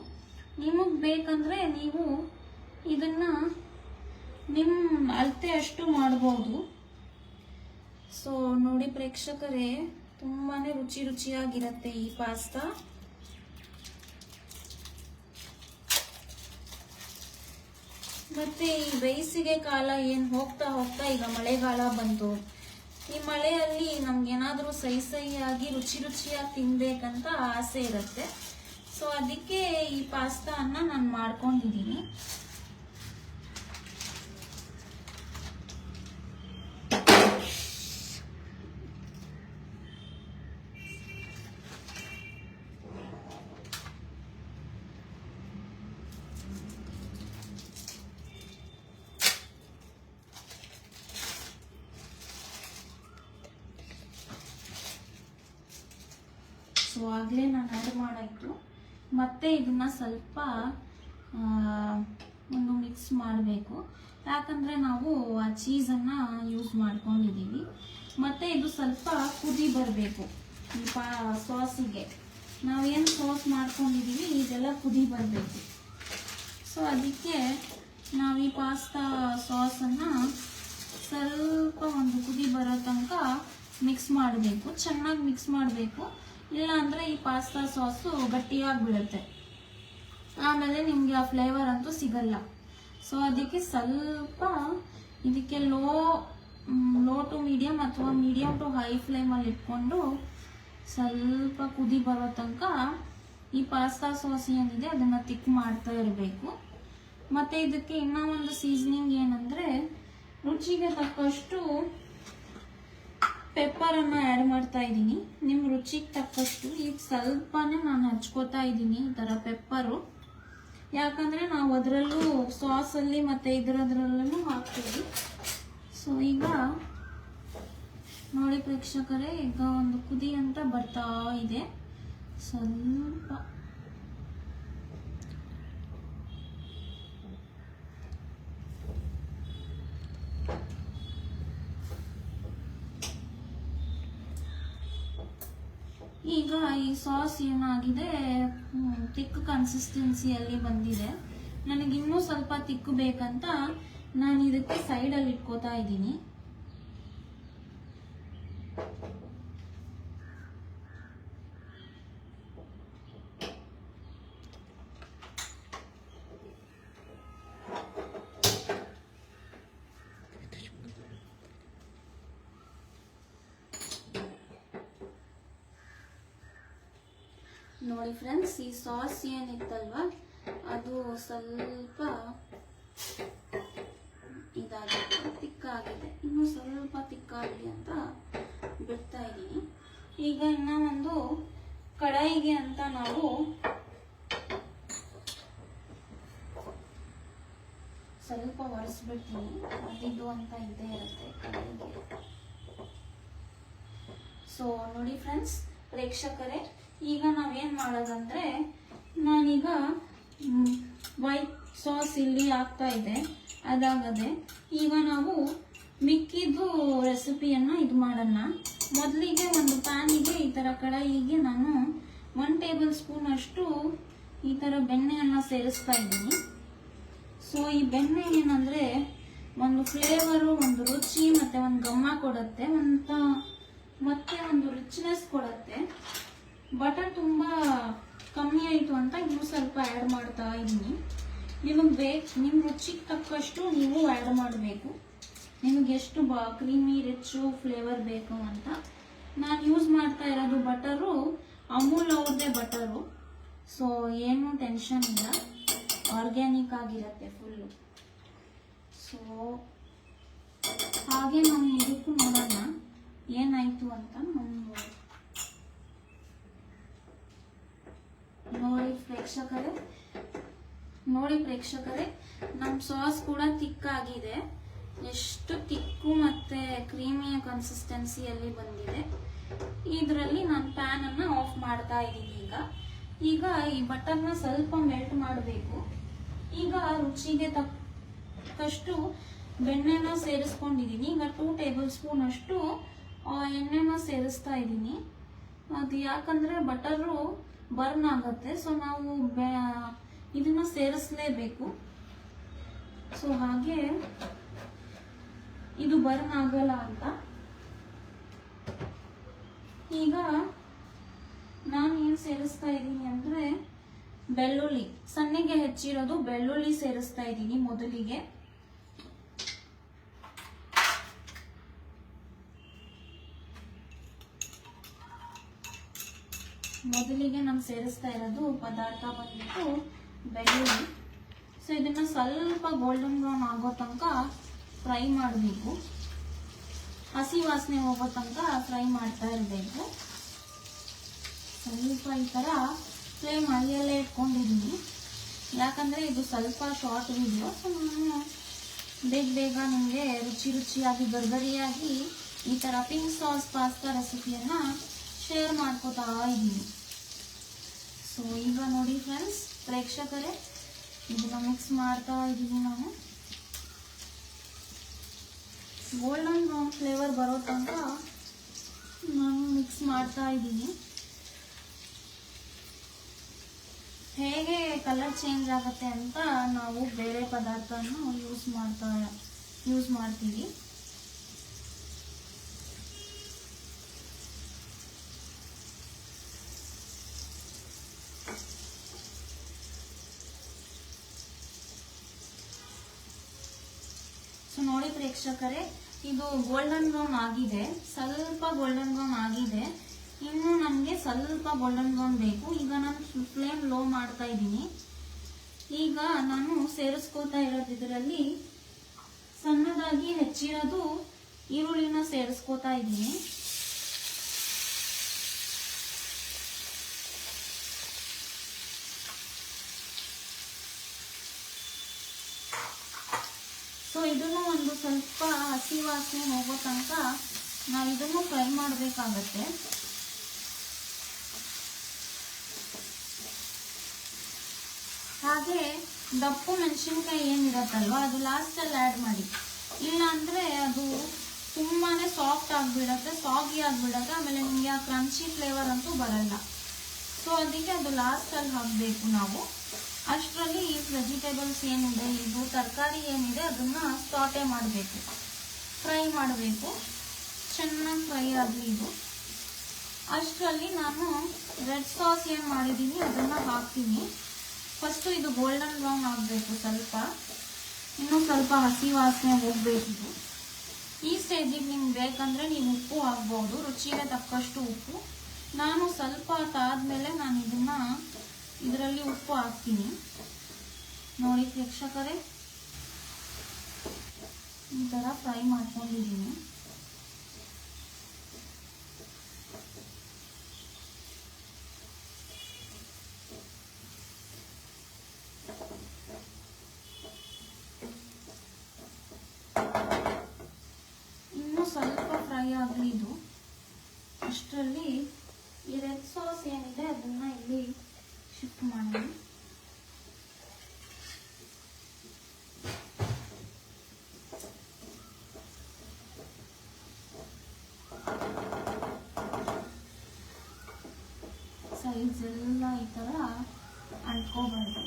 ನಿಮಗೆ ಬೇಕಂದ್ರೆ ನೀವು ಇದನ್ನ ನಿಮ್ಮ ಅಳತೆ ಅಷ್ಟು ಮಾಡಬಹುದು. ಸೊ ನೋಡಿ ಪ್ರೇಕ್ಷಕರೇ, ತುಂಬಾನೇ ರುಚಿಯಾಗಿರುತ್ತೆ ಈ ಪಾಸ್ತಾ. ಮತ್ತೆ ಈ ಬೇಸಿಗೆ ಕಾಲ ಏನ್ ಹೋಗ್ತಾ ಹೋಗ್ತಾ ಈಗ ಮಳೆಗಾಲ ಬಂತು. ಈ ಮಳೆಯಲ್ಲಿ ನಮ್ಗೇನಾದ್ರೂ ಸಹಿಯಾಗಿ ರುಚಿಯಾಗಿ ತಿನ್ಬೇಕಂತ ಆಸೆ ಇರುತ್ತೆ. ಸೊ ಅದಕ್ಕೆ ಈ ಪಾಸ್ತಾ ಅನ್ನ ನಾನು ಮಾಡ್ಕೊಂಡಿದ್ದೀನಿ. ಸೊ ಆಗಲೇ ನಾನು ಆ್ಯಡ್ ಮಾಡಾಯಿತು. ಮತ್ತೆ ಇದನ್ನ ಸ್ವಲ್ಪ ಒಂದು ಮಿಕ್ಸ್ ಮಾಡಬೇಕು. ಯಾಕಂದರೆ ನಾವು ಆ ಚೀಸನ್ನು ಯೂಸ್ ಮಾಡ್ಕೊಂಡಿದ್ದೀವಿ. ಮತ್ತು ಇದು ಸ್ವಲ್ಪ ಕುದಿ ಬರಬೇಕು. ಈ ಸಾಸಿಗೆ ನಾವೇನು ಸಾಸ್ ಮಾಡ್ಕೊಂಡಿದ್ದೀವಿ ಇದೆಲ್ಲ ಕುದಿ ಬರಬೇಕು. ಸೊ ಅದಕ್ಕೆ ನಾವು ಈ ಪಾಸ್ತಾ ಸಾಸನ್ನು ಸ್ವಲ್ಪ ಒಂದು ಕುದಿ ಬರೋ ತನಕ ಮಿಕ್ಸ್ ಮಾಡಬೇಕು, ಚೆನ್ನಾಗಿ ಮಿಕ್ಸ್ ಮಾಡಬೇಕು. ಇಲ್ಲ ಅಂದರೆ ಈ ಪಾಸ್ತಾ ಸಾಸು ಗಟ್ಟಿಯಾಗಿ ಬೀಳುತ್ತೆ, ಆಮೇಲೆ ನಿಮಗೆ ಆ ಫ್ಲೇವರ್ ಅಂತೂ ಸಿಗಲ್ಲ. ಸೊ ಅದಕ್ಕೆ ಸ್ವಲ್ಪ ಇದಕ್ಕೆ ಲೋ ಟು ಮೀಡಿಯಮ್ ಅಥವಾ ಮೀಡಿಯಮ್ ಟು ಹೈ ಫ್ಲೇಮಲ್ಲಿ ಇಟ್ಕೊಂಡು ಸ್ವಲ್ಪ ಕುದಿ ಬರೋ ತನಕ ಈ ಪಾಸ್ತಾ ಸಾಸ್ ಏನಿದೆ ಅದನ್ನು ತಿಕ್ ಮಾಡ್ತಾ ಇರಬೇಕು. ಮತ್ತು ಇದಕ್ಕೆ ಇನ್ನೂ ಒಂದು ಸೀಸನಿಂಗ್ ಏನಂದರೆ ರುಚಿಗೆ ತಕ್ಕಷ್ಟು ಪೆಪ್ಪರನ್ನು ಆ್ಯಡ್ ಮಾಡ್ತಾ ಇದ್ದೀನಿ. ನಿಮ್ಮ ರುಚಿಗೆ ತಕ್ಕಷ್ಟು ಈಗ ಸ್ವಲ್ಪನೇ ನಾನು ಹಚ್ಕೋತಾ ಇದ್ದೀನಿ ಈ ಥರ ಪೆಪ್ಪರು. ಯಾಕಂದರೆ ನಾವು ಅದರಲ್ಲೂ ಸಾಸಲ್ಲಿ ಮತ್ತು ಇದರದ್ರಲ್ಲೂ ಹಾಕ್ತೀವಿ. ಸೊ ಈಗ ನೋಡಿ ಪ್ರೇಕ್ಷಕರೇ, ಈಗ ಒಂದು ಕುದಿ ಅಂತ ಬರ್ತಾ ಇದೆ. ಸ್ವಲ್ಪ ಈಗ ಈ ಸಾಸ್ ಏನಾಗಿದೆ, ತಿಕ್ ಕನ್ಸಿಸ್ಟೆನ್ಸಿಯಲ್ಲಿ ಬಂದಿದೆ. ನನಗಿನ್ನೂ ಸ್ವಲ್ಪ ತಿಕ್ಕು ಬೇಕಂತ ನಾನು ಇದಕ್ಕೆ ಸೈಡಲ್ಲಿ ಇಟ್ಕೋತಾ ಇದ್ದೀನಿ. ನೋಡಿ ಫ್ರೆಂಡ್ಸ್, ಈ ಸಾಸ್ ಏನಿತ್ತಲ್ವಾ ಅದು ಸ್ವಲ್ಪ ಇದಾಗಿದೆ, ತಿಕ್ಕಾಗಿದೆ. ಇನ್ನು ಸ್ವಲ್ಪ ತಿಕ್ಕಾಗಲಿ ಅಂತ ಬಿಡ್ತಾ ಇದ್ದೀನಿ. ಈಗ ಇನ್ನ ಒಂದು ಕಡಾಯಿಗೆ ಅಂತ ನಾವು ಸ್ವಲ್ಪ ಒರೆಸ್ಬಿಡ್ತೀನಿ. ಅದಿದ್ದು ಅಂತ ಇದ್ದೇ ಇರುತ್ತೆ ಕಡಾಯಿಗೆ. ಸೊ ನೋಡಿ ಫ್ರೆಂಡ್ಸ್, ಪ್ರೇಕ್ಷಕರೇ, ಈಗ ನಾವೇನ್ ಮಾಡೋದಂದ್ರೆ, ನಾನೀಗ ವೈಟ್ ಸಾಸ್ ಇಲ್ಲಿ ಆಗ್ತಾ ಇದೆ, ಅದಾಗದೆ ಈಗ ನಾವು ಮಿಕ್ಕಿದ್ದು ರೆಸಿಪಿಯನ್ನ ಇದು ಮಾಡೋಣ. ಮೊದಲಿಗೆ ಒಂದು ಪ್ಯಾನಿಗೆ ಈ ತರ ಕಡಾಯಿಗೆ ನಾನು 1 ಟೇಬಲ್ ಸ್ಪೂನ್ ಅಷ್ಟು ಈ ತರ ಬೆಣ್ಣೆಯನ್ನ ಸೇರಿಸ್ತಾ ಇದ್ದೀನಿ. ಸೊ ಈ ಬೆಣ್ಣೆ ಏನಂದ್ರೆ ಒಂದು ಫ್ಲೇವರು, ಒಂದು ರುಚಿ ಮತ್ತೆ ಒಂದು ಘಮ ಕೊಡುತ್ತೆ, ಮತ್ತೆ ಒಂದು ರಿಚ್ನೆಸ್ ಕೊಡುತ್ತೆ. ಬಟರ್ ತುಂಬಾ ಕಮ್ಮಿ ಆಯಿತು ಅಂತ ಇನ್ನೂ ಸ್ವಲ್ಪ ಆ್ಯಡ್ ಮಾಡ್ತಾ ಇದ್ದೀನಿ. ನಿಮಗೆ ನಿಮ್ಮ ರುಚಿಗೆ ತಕ್ಕಷ್ಟು ನೀವು ಆ್ಯಡ್ ಮಾಡಬೇಕು. ನಿಮಗೆ ಎಷ್ಟು ಕ್ರೀಮಿ ರಿಚ್ಚು ಫ್ಲೇವರ್ ಬೇಕು ಅಂತ. ನಾನು ಯೂಸ್ ಮಾಡ್ತಾ ಇರೋದು ಬಟರು ಅಮೂಲ್ ಅವ್ರದ್ದೇ ಬಟರು. ಸೊ ಏನು ಟೆನ್ಷನ್ ಇಲ್ಲ, ಆರ್ಗ್ಯಾನಿಕ್ ಆಗಿರುತ್ತೆ ಫುಲ್ಲು. ಸೊ ಹಾಗೆ ನಾವು ಇದಕ್ಕೂ ನೋಡೋಣ ಏನಾಯಿತು ಅಂತ. ನೋಡಿ ಪ್ರೇಕ್ಷಕರೇ, ನಮ್ಮ ಸಾಸ್ ಕೂಡ ತಿಕ್ಕಾಗಿದೆ. ಎಷ್ಟು ತಿಕ್ಕು ಮತ್ತೆ ಕ್ರೀಮಿಯ ಕನ್ಸಿಸ್ಟೆನ್ಸಿಯಲ್ಲಿ ಬಂದಿದೆ. ಇದರಲ್ಲಿ ನಾನು ಪ್ಯಾನ್ ಅನ್ನ ಆಫ್ ಮಾಡ್ತಾ ಇದ್ದೀನಿ. ಈಗ ಈ ಬಟರ್ನ ಸ್ವಲ್ಪ ಮೆಲ್ಟ್ ಮಾಡಬೇಕು. ಈಗ ರುಚಿಗೆ ತಕ್ಕಷ್ಟು ಬೆಣ್ಣೆನ ಸೇರಿಸ್ಕೊಂಡಿದ್ದೀನಿ. ಈಗ 2 ಟೇಬಲ್ ಸ್ಪೂನ್ ಅಷ್ಟು ಎಣ್ಣೆನ ಸೇರಿಸ್ತಾ ಇದ್ದೀನಿ. ಅದು ಯಾಕಂದ್ರೆ ಬಟರು ಬರ್ನ್ ಆಗುತ್ತೆ. ಸೊ ನಾವು ಇದನ್ನ ಸೇರಿಸಲೇಬೇಕು. ಸೊ ಹಾಗೆ ಇದು ಬರ್ನ್ ಆಗಲ್ಲ ಅಂತ. ಈಗ ನಾನು ಏನ್ ಸೇರಿಸ್ತಾ ಇದ್ದೀನಿ ಅಂದ್ರೆ ಬೆಳ್ಳುಳ್ಳಿ, ಸಣ್ಣಗೆ ಹೆಚ್ಚಿರೋದು ಬೆಳ್ಳುಳ್ಳಿ ಸೇರಿಸ್ತಾ ಇದ್ದೀನಿ. ಮೊದಲಿಗೆ ನಾನು ಸೇರಿಸ್ತಾ ಇರೋದು ಪದಾರ್ಥ ಬಂದ್ಬಿಟ್ಟು ಬೆಳ್ಳುಳ್ಳಿ. ಸೊ ಇದನ್ನ ಸ್ವಲ್ಪ ಗೋಲ್ಡನ್ ಬ್ರೌನ್ ಆಗೋ ತನಕ ಫ್ರೈ ಮಾಡಬೇಕು. ಹಸಿ ವಾಸನೆ ಹೋಗೋ ತನಕ ಫ್ರೈ ಮಾಡ್ತಾ ಇರಬೇಕು. ಸ್ವಲ್ಪ ಈ ಥರ ಫ್ಲೇಮ್ ಹೈಯಲ್ಲೇ ಇಟ್ಕೊಂಡಿದ್ದೀನಿ. ಯಾಕಂದರೆ ಇದು ಸ್ವಲ್ಪ ಶಾರ್ಟ್ ವಿಡಿಯೋ. ಸೊ ನಾನು ಬೇಗ ನಿಮಗೆ ರುಚಿಯಾಗಿ ಗರಿಗರಿಯಾಗಿ ಈ ಥರ ಪಿಂಕ್ ಸಾಸ್ ಪಾಸ್ತಾ ರೆಸಿಪಿಯನ್ನು ಶೇರ್ ಮಾಡ್ಕೋತಾ ಇದ್ದೀನಿ. ಸೊ ಈಗ ನೋಡಿ ಫ್ರೆಂಡ್ಸ್, ಪ್ರೇಕ್ಷಕರೇ, ಇದನ್ನ ಮಿಕ್ಸ್ ಮಾಡ್ತಾ ಇದ್ದೀನಿ. ಗೋಲ್ಡನ್ ಬ್ರೌನ್ ಫ್ಲೇವರ್ ಬರೋ ತನಕ ನಾನು ಮಿಕ್ಸ್ ಮಾಡ್ತಾ ಇದ್ದೀನಿ. ಹೇಗೆ ಕಲರ್ ಚೇಂಜ್ ಆಗುತ್ತೆ ಅಂತ ನಾವು ಬೇರೆ ಪದಾರ್ಥನ ಯೂಸ್ ಮಾಡ್ತೀವಿ. ಸೊ ನೋಡಿ ಪ್ರೇಕ್ಷಕರೇ, ಇದು ಗೋಲ್ಡನ್ ಬ್ರೌನ್ ಆಗಿದೆ, ಸ್ವಲ್ಪ ಗೋಲ್ಡನ್ ಬ್ರೌನ್ ಆಗಿದೆ. ಇನ್ನು ನಮಗೆ ಸ್ವಲ್ಪ ಗೋಲ್ಡನ್ ಬ್ರೌನ್ ಬೇಕು. ಈಗ ನಾನು ಫ್ಲೇಮ್ ಲೋ ಮಾಡ್ತಾ ಇದ್ದೀನಿ. ಈಗ ನಾನು ಸೇರಿಸ್ಕೋತಾ ಇರೋದು ಇದರಲ್ಲಿ ಸಣ್ಣದಾಗಿ ಹೆಚ್ಚಿರೋದು ಈರುಳ್ಳಿನ ಸೇರಿಸ್ಕೋತಾ ಇದ್ದೀನಿ. ಸೊ ಇದನ್ನು ಒಂದು ಸ್ವಲ್ಪ ಹಸಿ ವಾಸನೆ ಹೋಗೋ ತನಕ ನಾವು ಇದನ್ನು ಫ್ರೈ ಮಾಡಬೇಕಾಗತ್ತೆ. ಹಾಗೆ ದಪ್ಪು ಮೆಣಸಿನ್ಕಾಯಿ ಏನಿರತ್ತಲ್ವ ಅದು ಲಾಸ್ಟಲ್ಲಿ ಆ್ಯಡ್ ಮಾಡಿ, ಇಲ್ಲ ಅಂದರೆ ಅದು ತುಂಬಾ ಸಾಫ್ಟ್ ಆಗಿಬಿಡತ್ತೆ, ಸಾಗಿ ಆಗಿಬಿಡತ್ತೆ, ಆಮೇಲೆ ನಿಮಗೆ ಆ ಕ್ರಂಚಿ ಫ್ಲೇವರ್ ಅಂತೂ ಬರಲ್ಲ. ಸೊ ಅದಕ್ಕೆ ಅದು ಲಾಸ್ಟಲ್ಲಿ ಹಾಕಬೇಕು ನಾವು. ಅಷ್ಟರಲ್ಲಿ ಈ ವೆಜಿಟೇಬಲ್ಸ್ ಏನಿದೆ, ಇದು ತರಕಾರಿ ಏನಿದೆ ಅದನ್ನು ಸಾಟೆ ಮಾಡಬೇಕು, ಫ್ರೈ ಮಾಡಬೇಕು, ಚೆನ್ನಾಗಿ ಫ್ರೈ ಆಗಲಿ ಇದು. ಅಷ್ಟರಲ್ಲಿ ನಾನು ರೆಡ್ ಸಾಸ್ ಏನು ಮಾಡಿದ್ದೀನಿ ಅದನ್ನು ಹಾಕ್ತೀನಿ. ಫಸ್ಟು ಇದು ಗೋಲ್ಡನ್ ಬ್ರೌನ್ ಆಗಬೇಕು, ಇನ್ನೂ ಸ್ವಲ್ಪ ಹಸಿ ವಾಸನೆ ಹೋಗಬೇಕಿದು. ಈ ಸ್ಟೇಜಿಗೆ ನಿಮ್ಗೆ ಬೇಕಂದರೆ ನೀವು ಉಪ್ಪು ಹಾಕ್ಬೋದು, ರುಚಿಗೆ ತಕ್ಕಷ್ಟು ಉಪ್ಪು. ನಾನು ಸ್ವಲ್ಪ ಹೊತ್ತಾದಮೇಲೆ ನಾನು ಇದರಲ್ಲಿ ಉಪ್ಪು ಹಾಕ್ತೀನಿ. ನೋಡಿ ವೀಕ್ಷಕರೇ, ಈ ಥರ ಫ್ರೈ ಮಾಡ್ಕೊಂಡಿದ್ದೀನಿ. ಇನ್ನೂ ಸ್ವಲ್ಪ ಫ್ರೈ ಆಗಲಿ ಇದು. ಅಷ್ಟರಲ್ಲಿ ಈ ರೆಡ್ ಸಾಸ್ ಏನಿದೆ ಅದನ್ನು ಇಲ್ಲಿ ಶಿಫ್ಟ್ ಮಾಡೋಣ. ಸೈಡ್ಸ್ ಎಲ್ಲ ಈ ಥರ ಅಂಟ್ಕೋಬಾರ್ದು.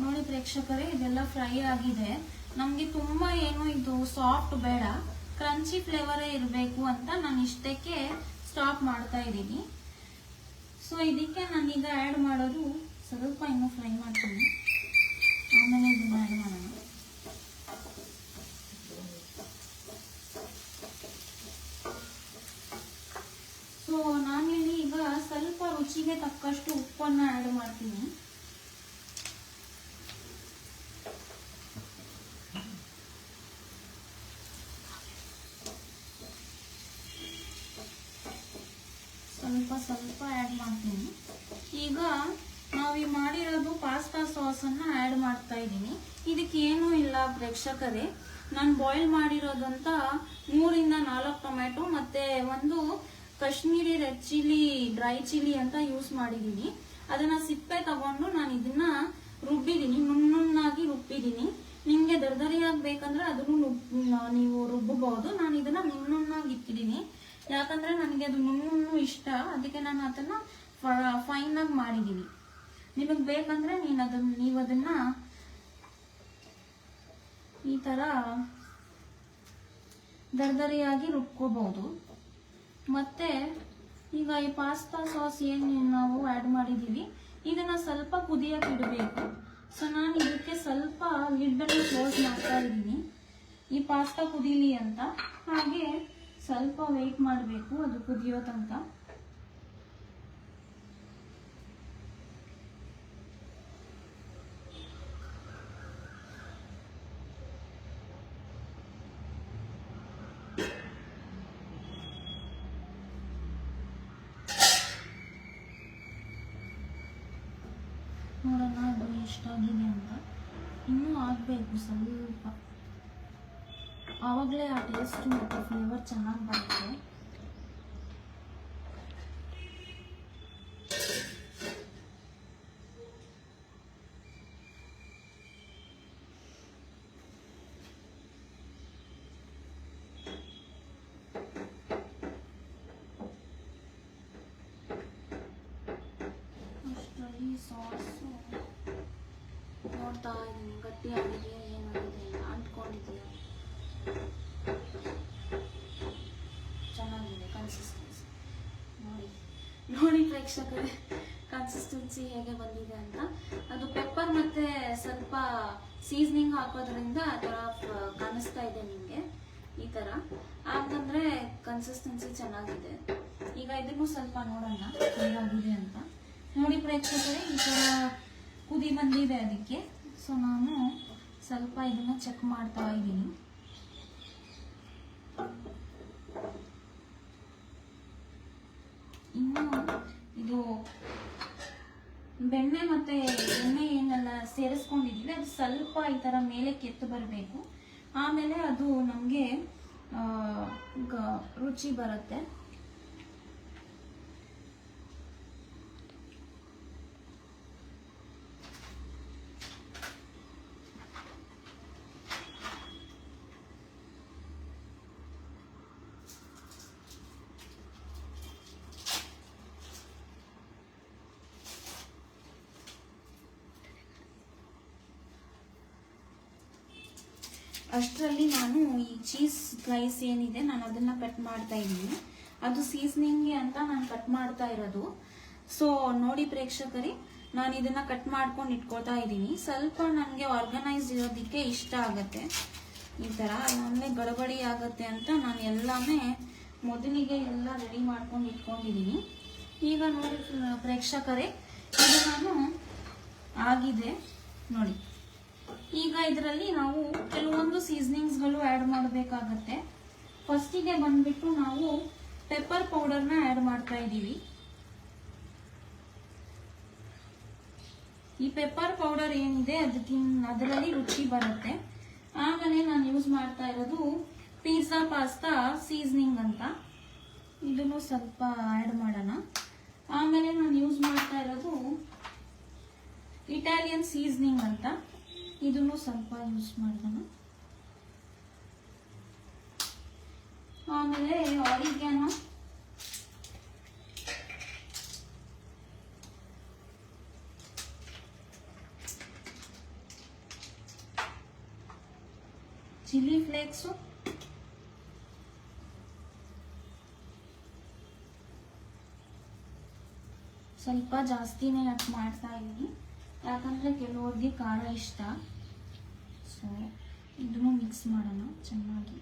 ನೋಡಿ ಪ್ರೇಕ್ಷಕರೇ, ಇದೆಲ್ಲ ಫ್ರೈ ಆಗಿದೆ. ನಮಗೆ ತುಂಬ ಏನು ಇದು ಸಾಫ್ಟ್ ಬೇಡ, ಕ್ರಂಚಿ ಫ್ಲೇವರೇ ಇರಬೇಕು ಅಂತ ನಾನು ಇಷ್ಟಕ್ಕೆ ಸ್ಟಾಪ್ ಮಾಡ್ತಾ ಇದ್ದೀನಿ. ಸೊ ಇದಕ್ಕೆ ನಾನೀಗ ಆ್ಯಡ್ ಮಾಡೋದು ಸ್ವಲ್ಪ ಇನ್ನೂ ಫ್ರೈ ಮಾಡ್ತೀನಿ, ಆಮೇಲೆ ಇದನ್ನು ಆ್ಯಡ್ ಮಾಡೋಣ. ಸೊ ನಾನಿಲ್ಲಿ ಈಗ ಸ್ವಲ್ಪ ರುಚಿಗೆ ತಕ್ಕಷ್ಟು ಉಪ್ಪನ್ನು ಆ್ಯಡ್ ಮಾಡ್ತೀನಿ. ಸ್ವಲ್ಪ ಆ್ಯಡ್ ಮಾಡ್ತೀನಿ. ಈಗ ನಾವು ಈ ಮಾಡಿರೋದು ಪಾಸ್ತಾ ಸಾಸನ್ನು ಆ್ಯಡ್ ಮಾಡ್ತಾ ಇದ್ದೀನಿ. ಇದಕ್ಕೆ ಏನೂ ಇಲ್ಲ ಪ್ರೇಕ್ಷಕರೇ, ನಾನು ಬಾಯ್ಲ್ ಮಾಡಿರೋದಂತ 3 ರಿಂದ 4 ಟೊಮೆಟೊ ಮತ್ತು ಒಂದು Kashmiri red chilli dry chilli ಅಂತ ಯೂಸ್ ಮಾಡಿದ್ದೀನಿ. ಅದನ್ನು ಸಿಪ್ಪೆ ತಗೊಂಡು ನಾನು ಇದನ್ನು ರುಬ್ಬಿದ್ದೀನಿ, ನುಣ್ಣಾಗಿ ರುಬ್ಬಿದ್ದೀನಿ. ನಿಮಗೆ ದರ್ದರಿಯಾಗಿ ಬೇಕಂದ್ರೆ ಅದನ್ನು ನೀವು ರುಬ್ಬಬಹುದು. ನಾನು ಇದನ್ನು ನುಣ್ಣಾಗಿ ಇಟ್ಟಿದ್ದೀನಿ, ಯಾಕಂದರೆ ನನಗೆ ಅದು ನುಣ್ಣು ಇಷ್ಟ, ಅದಕ್ಕೆ ನಾನು ಅದನ್ನು ಫೈನಾಗಿ ಮಾಡಿದ್ದೀನಿ. ನಿಮಗೆ ಬೇಕಂದರೆ ನೀವು ಅದನ್ನು ಈ ಥರ ದರ್ದರಿಯಾಗಿ ರುಬ್ಕೋಬಹುದು. ಮತ್ತು ಈಗ ಈ ಪಾಸ್ತಾ ಸಾಸ್ ಏನು ನಾವು ಆ್ಯಡ್ ಮಾಡಿದ್ದೀವಿ ಇದನ್ನು ಸ್ವಲ್ಪ ಕುದಿಯೋಕೆ ಇಡಬೇಕು. ಸೊ ನಾನು ಇದಕ್ಕೆ ಸ್ವಲ್ಪ ಲಿಡ್ಡನ್ನು ಕ್ಲೋಸ್ ಮಾಡ್ತಾ ಇದ್ದೀನಿ, ಈ ಪಾಸ್ತಾ ಕುದೀಲಿ ಅಂತ. ಹಾಗೆ ಸ್ವಲ್ಪ ವೆಯ್ಟ್ ಮಾಡಬೇಕು ಅದು ಕುದಿಯೋ ತನಕ. ನೋಡೋಣ ಅದು ಎಷ್ಟಾಗಿದೆ ಅಂತ. ಇನ್ನೂ ಆಗಬೇಕು ಸ್ವಲ್ಪ, ಆವಾಗಲೇ ಆ ಟೇಸ್ಟ್ ಮತ್ತು ಫ್ಲೇವರ್ ಚೆನ್ನಾಗಿ ಬರುತ್ತೆ. ಅಷ್ಟರಲ್ಲಿ ಸಾಸು ನೋಡ್ತಾ ಇದ್ದೀನಿ, ಗಟ್ಟಿ ಆಗಿದೆಯಾ ಏನಾಗಿದೆ ಅಂತ, ಅಂಟ್ಕೊಂಡಿದೆಯಾ, ಚೆನ್ನಾಗಿದೆ ಕನ್ಸಿಸ್ಟೆನ್ಸಿ. ನೋಡಿ ಪ್ರೇಕ್ಷಕರೇ, ಕನ್ಸಿಸ್ಟೆನ್ಸಿ ಹೇಗೆ ಬಂದಿದೆ ಅಂತ. ಅದು ಪೆಪ್ಪರ್ ಮತ್ತು ಸ್ವಲ್ಪ ಸೀಸನಿಂಗ್ ಹಾಕೋದ್ರಿಂದ ಆ ಥರ ಕಾಣಿಸ್ತಾ ಇದೆ ನಿಮಗೆ ಈ ಥರ. ಯಾಕಂದರೆ ಕನ್ಸಿಸ್ಟೆನ್ಸಿ ಚೆನ್ನಾಗಿದೆ. ಈಗ ಇದನ್ನು ಸ್ವಲ್ಪ ನೋಡೋಣ ಹೇಗಾಗಿದೆ ಅಂತ. ನೋಡಿ ಪ್ರೇಕ್ಷಕರೇ, ಈ ಥರ ಕುದಿ ಬಂದಿದೆ ಅದಕ್ಕೆ. ಸೊ ನಾನು ಸ್ವಲ್ಪ ಇದನ್ನು ಚೆಕ್ ಮಾಡ್ತಾ ಇದ್ದೀನಿ. ಇನ್ನು ಇದು ಬೆಣ್ಣೆ ಮತ್ತು ಎಣ್ಣೆ ಏನೆಲ್ಲ ಸೇರಿಸ್ಕೊಂಡಿದ್ದೀವಿ ಅದು ಸ್ವಲ್ಪ ಈ ಥರ ಮೇಲೆ ಕೆತ್ತು ಬರಬೇಕು. ಆಮೇಲೆ ಅದು ನಮಗೆ ರುಚಿ ಬರುತ್ತೆ. ಅಷ್ಟರಲ್ಲಿ ನಾನು ಈ ಚೀಸ್ ಸ್ಲೈಸ್ ಏನಿದೆ ನಾನು ಅದನ್ನ ಕಟ್ ಮಾಡ್ತಾ ಇದ್ದೀನಿ. ಅದು ಸೀಸನಿಂಗ್ಗೆ ಅಂತ ನಾನು ಕಟ್ ಮಾಡ್ತಾ ಇರೋದು. ಸೊ ನೋಡಿ ಪ್ರೇಕ್ಷಕರೇ, ನಾನು ಇದನ್ನ ಕಟ್ ಮಾಡ್ಕೊಂಡು ಇಟ್ಕೊಳ್ತಾ ಇದ್ದೀನಿ. ಸ್ವಲ್ಪ ನನಗೆ ಆರ್ಗನೈಸ್ ಇರೋದಕ್ಕೆ ಇಷ್ಟ ಆಗುತ್ತೆ ಈ ಥರ, ಆಮೇಲೆ ಗಡಬಡಿ ಆಗುತ್ತೆ ಅಂತ ನಾನು ಎಲ್ಲಾನೇ ಮೊದಲಿಗೆ ಎಲ್ಲ ರೆಡಿ ಮಾಡ್ಕೊಂಡು ಇಟ್ಕೊಂಡಿದ್ದೀನಿ. ಈಗ ನೋಡಿ ಪ್ರೇಕ್ಷಕರೇ, ಇದು ನಾನು ಆಗಿದೆ ನೋಡಿ. ಈಗ ಇದರಲ್ಲಿ ನಾವು ಕೆಲವೊಂದು ಸೀಸನಿಂಗ್ಸ್ಗಳು ಆ್ಯಡ್ ಮಾಡಬೇಕಾಗತ್ತೆ. ಫಸ್ಟಿಗೆ ಬಂದ್ಬಿಟ್ಟು ನಾವು ಪೆಪ್ಪರ್ ಪೌಡರ್ನ ಆ್ಯಡ್ ಮಾಡ್ತಾ ಇದ್ದೀವಿ. ಈ ಪೆಪ್ಪರ್ ಪೌಡರ್ ಏನಿದೆ ಅದರಲ್ಲಿ ರುಚಿ ಬರುತ್ತೆ. ಆಮೇಲೆ ನಾನು ಯೂಸ್ ಮಾಡ್ತಾ ಇರೋದು ಪಿಜ್ಜಾ ಪಾಸ್ತಾ ಸೀಸನಿಂಗ್ ಅಂತ, ಇದನ್ನು ಸ್ವಲ್ಪ ಆ್ಯಡ್ ಮಾಡೋಣ. ಆಮೇಲೆ ನಾನು ಯೂಸ್ ಮಾಡ್ತಾ ಇರೋದು ಇಟಾಲಿಯನ್ ಸೀಸನಿಂಗ್ ಅಂತ, ಇದನ್ನು ಸ್ವಲ್ಪ ಯೂಸ್ ಮಾಡೋಣ. ಆಮೇಲೆ ಆರಿಗ್ಯಾನೋ, ಚಿಲ್ಲಿ ಫ್ಲೇಕ್ಸು, ಸ್ವಲ್ಪ ಜಾಸ್ತಿನೇ ಆ್ಯಡ್ ಮಾಡ್ತಾ ಇದ್ದೀನಿ, ಯಾಕಂದರೆ ಕೆಲವ್ರಿಗೆ ಖಾರ ಇಷ್ಟ. ಸೊ ಇದನ್ನು ಮಿಕ್ಸ್ ಮಾಡೋಣ ಚೆನ್ನಾಗಿ.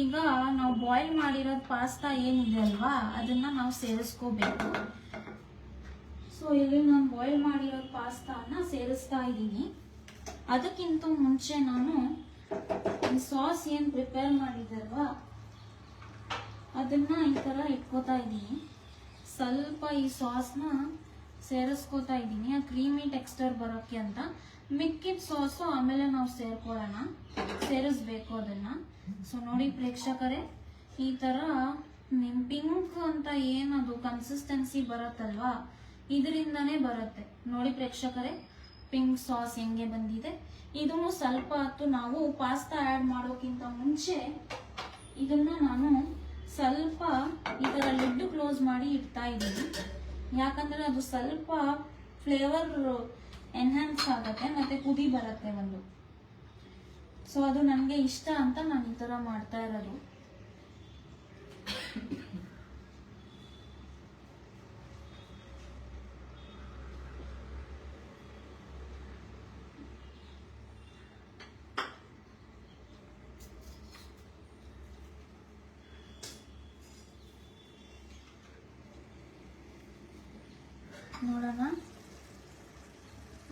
ಈಗ ನಾವು ಬಾಯ್ಲ್ ಮಾಡಿರೋದು ಪಾಸ್ತಾ ಏನಿದೆ ಅಲ್ವಾ, ಅದನ್ನು ನಾವು ಸೇರಿಸ್ಕೋಬೇಕು. ಸೊ ಇಲ್ಲಿ ನಾನು ಬಾಯ್ಲ್ ಮಾಡಿರೋ ಪಾಸ್ತಾನ ಸೇರಿಸ್ತಾ ಇದ್ದೀನಿ. ಅದಕ್ಕಿಂತ ಮುಂಚೆ ನಾನು ಈ ಸಾಸ್ ಏನು ಪ್ರಿಪೇರ್ ಮಾಡಿದ್ದೆ ಅಲ್ವಾ, ಅದನ್ನ ಈ ಥರ ಇಟ್ಕೋತಾ ಇದ್ದೀನಿ. ಸ್ವಲ್ಪ ಈ ಸಾಸ್ನ ಸೇರಿಸ್ಕೋತಾ ಇದ್ದೀನಿ, ಆ ಕ್ರೀಮಿ ಟೆಕ್ಸ್ಚರ್ ಬರೋಕ್ಕೆ ಅಂತ. ಮಿಕ್ಕಿದ ಸಾಸು ಆಮೇಲೆ ನಾವು ಸೇರಿಸ್ಬೇಕು ಅದನ್ನ. ಸೊ ನೋಡಿ ಪ್ರೇಕ್ಷಕರೇ, ಈ ಥರ ನಿಮ್ ಪಿಂಕ್ ಅಂತ ಏನದು ಕನ್ಸಿಸ್ಟೆನ್ಸಿ ಬರುತ್ತಲ್ವಾ, ಇದರಿಂದನೇ ಬರುತ್ತೆ. ನೋಡಿ ಪ್ರೇಕ್ಷಕರೇ, ಪಿಂಕ್ ಸಾಸ್ ಹೆಂಗೆ ಬಂದಿದೆ. ಇದನ್ನು ಸ್ವಲ್ಪ ಹೊತ್ತು ನಾವು ಪಾಸ್ತಾ ಆ್ಯಡ್ ಮಾಡೋಕ್ಕಿಂತ ಮುಂಚೆ ಇದನ್ನ ನಾನು ಸ್ವಲ್ಪ ಈ ಥರ ಲಿಡ್ ಕ್ಲೋಸ್ ಮಾಡಿ ಇಡ್ತಾ ಇದ್ದೀನಿ. ಯಾಕಂದರೆ ಅದು ಸ್ವಲ್ಪ ಫ್ಲೇವರ್ ಎನ್ಹ್ಯಾನ್ಸ್ ಆಗುತ್ತೆ ಮತ್ತು ಕುದಿ ಬರುತ್ತೆ ಒಂದು. ಸೊ ಅದು ನನಗೆ ಇಷ್ಟ ಅಂತ ನಾನು ಈ ಥರ ಮಾಡ್ತಾ ಇರೋದು. ನೋಡೋಣ.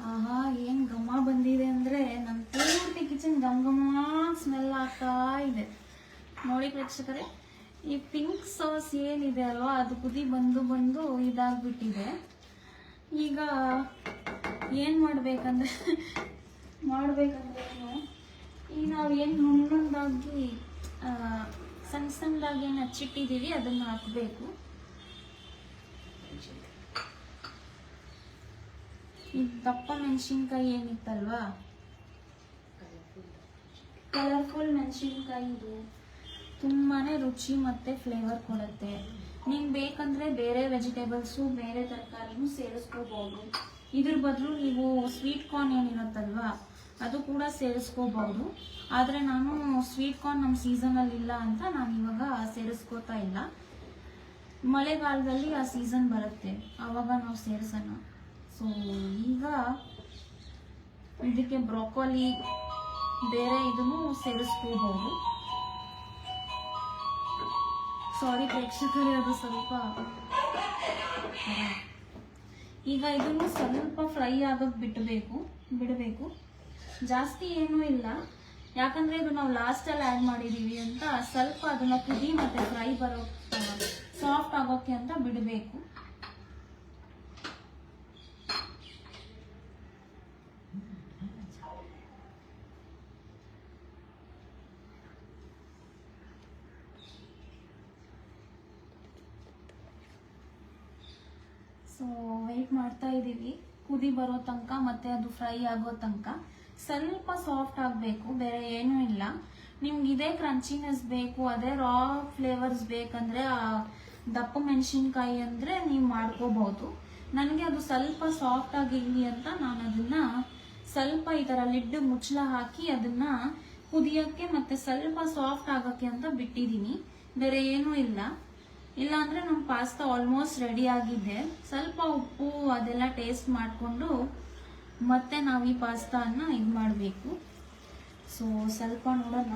ಆಹಾ, ಏನ್ ಘಮ ಬಂದಿದೆ ಅಂದ್ರೆ ನಮ್ಮ ಪೂರ್ತಿ ಕಿಚನ್ ಘಮ ಸ್ಮೆಲ್ ಆಗ್ತಾ ಇದೆ. ನೋಡಿ ಪ್ರೇಕ್ಷಕರೇ, ಈ ಪಿಂಕ್ ಸಾಸ್ ಏನಿದೆ ಅಲ್ವಾ, ಅದು ಕುದಿ ಬಂದು ಇದಾಗ್ಬಿಟ್ಟಿದೆ. ಈಗ ಏನ್ ಮಾಡ್ಬೇಕಂದ್ರೆ ಈಗ ನಾವು ಏನು ನುಣ್ಣದಾಗಿ ಸಣ್ಣದಾಗಿ ಏನು ಹಚ್ಚಿಟ್ಟಿದ್ದೀವಿ ಅದನ್ನು ಹಾಕಬೇಕು. ಈ ದಪ್ಪ ಮೆಣಸಿನ್ಕಾಯಿ ಏನಿತ್ತಲ್ವಾ, ಕಲರ್ಫುಲ್ ಮೆಣಸಿನ್ಕಾಯಿ, ಇದು ತುಂಬಾನೇ ರುಚಿ ಮತ್ತೆ ಫ್ಲೇವರ್ ಕೊಡುತ್ತೆ. ನಿಮ್ಗೆ ಬೇಕಂದ್ರೆ ಬೇರೆ ವೆಜಿಟೇಬಲ್ಸು ಬೇರೆ ತರಕಾರಿನೂ ಸೇರಿಸ್ಕೋಬಹುದು. ಇದ್ರ ಬದಲು ನೀವು ಸ್ವೀಟ್ ಕಾರ್ನ್ ಏನಿರುತ್ತಲ್ವಾ ಅದು ಕೂಡ ಸೇರಿಸ್ಕೋಬಹುದು. ಆದರೆ ನಾನು ಸ್ವೀಟ್ ಕಾರ್ನ್ ನಮ್ಮ ಸೀಸನಲ್ಲಿ ಇಲ್ಲ ಅಂತ ನಾನು ಇವಾಗ ಸೇರಿಸ್ಕೋತಾ ಇಲ್ಲ. ಮಳೆಗಾಲದಲ್ಲಿ ಆ ಸೀಸನ್ ಬರುತ್ತೆ, ಆವಾಗ ನಾವು ಸೇರಿಸೋಣ. ಸೊ ಈಗ ಇದಕ್ಕೆ ಬ್ರೋಕೊಲಿ ಬೇರೆ ಇದನ್ನು ಸೇರಿಸ್ಕೋಬಹುದು. ಸಾರಿ ಪ್ರೇಕ್ಷಕರೇ, ಅದು ಸ್ವಲ್ಪ ಈಗ ಇದನ್ನು ಸ್ವಲ್ಪ ಫ್ರೈ ಆಗೋಕೆ ಬಿಡಬೇಕು. ಜಾಸ್ತಿ ಏನೂ ಇಲ್ಲ, ಯಾಕಂದ್ರೆ ಇದು ನಾವು ಲಾಸ್ಟಲ್ಲಿ ಆ್ಯಡ್ ಮಾಡಿದ್ದೀವಿ ಅಂತ ಸ್ವಲ್ಪ ಅದನ್ನ ಕುದಿ ಮತ್ತೆ ಫ್ರೈ ಬರೋ ಸಾಫ್ಟ್ ಆಗೋಕೆ ಅಂತ ಬಿಡಬೇಕು. ಸೊ ವೆಯ್ಟ್ ಮಾಡ್ತಾ ಇದ್ದೀವಿ ಕುದಿ ಬರೋ ತನಕ, ಮತ್ತು ಅದು ಫ್ರೈ ಆಗೋ ತನಕ. ಸ್ವಲ್ಪ ಸಾಫ್ಟ್ ಆಗಬೇಕು, ಬೇರೆ ಏನೂ ಇಲ್ಲ. ನಿಮ್ಗೆ ಇದೇ ಕ್ರಂಚಿನೆಸ್ ಬೇಕು, ಅದೇ ರಾ ಫ್ಲೇವರ್ಸ್ ಬೇಕಂದರೆ ದಪ್ಪ ಮೆಣಸಿನ್ಕಾಯಿ ಅಂದರೆ ನೀವು ಮಾಡ್ಕೋಬಹುದು. ನನಗೆ ಅದು ಸ್ವಲ್ಪ ಸಾಫ್ಟ್ ಆಗಿರಲಿ ಅಂತ ನಾನು ಅದನ್ನು ಸ್ವಲ್ಪ ಈ ಥರ ಲಿಡ್ ಮುಚ್ಚಳ ಹಾಕಿ ಅದನ್ನು ಕುದಿಯೋಕ್ಕೆ ಮತ್ತು ಸ್ವಲ್ಪ ಸಾಫ್ಟ್ ಆಗೋಕ್ಕೆ ಅಂತ ಬಿಟ್ಟಿದ್ದೀನಿ. ಬೇರೆ ಏನೂ ಇಲ್ಲ. ಇಲ್ಲಾಂದರೆ ನಮ್ಮ ಪಾಸ್ತಾ ಆಲ್ಮೋಸ್ಟ್ ರೆಡಿ ಆಗಿದೆ. ಸ್ವಲ್ಪ ಉಪ್ಪು ಅದೆಲ್ಲ ಟೇಸ್ಟ್ ಮಾಡಿಕೊಂಡು ಮತ್ತೆ ನಾವು ಈ ಪಾಸ್ತಾನ ಇದು ಮಾಡಬೇಕು. ಸೊ ಸ್ವಲ್ಪ ನೋಡೋಣ.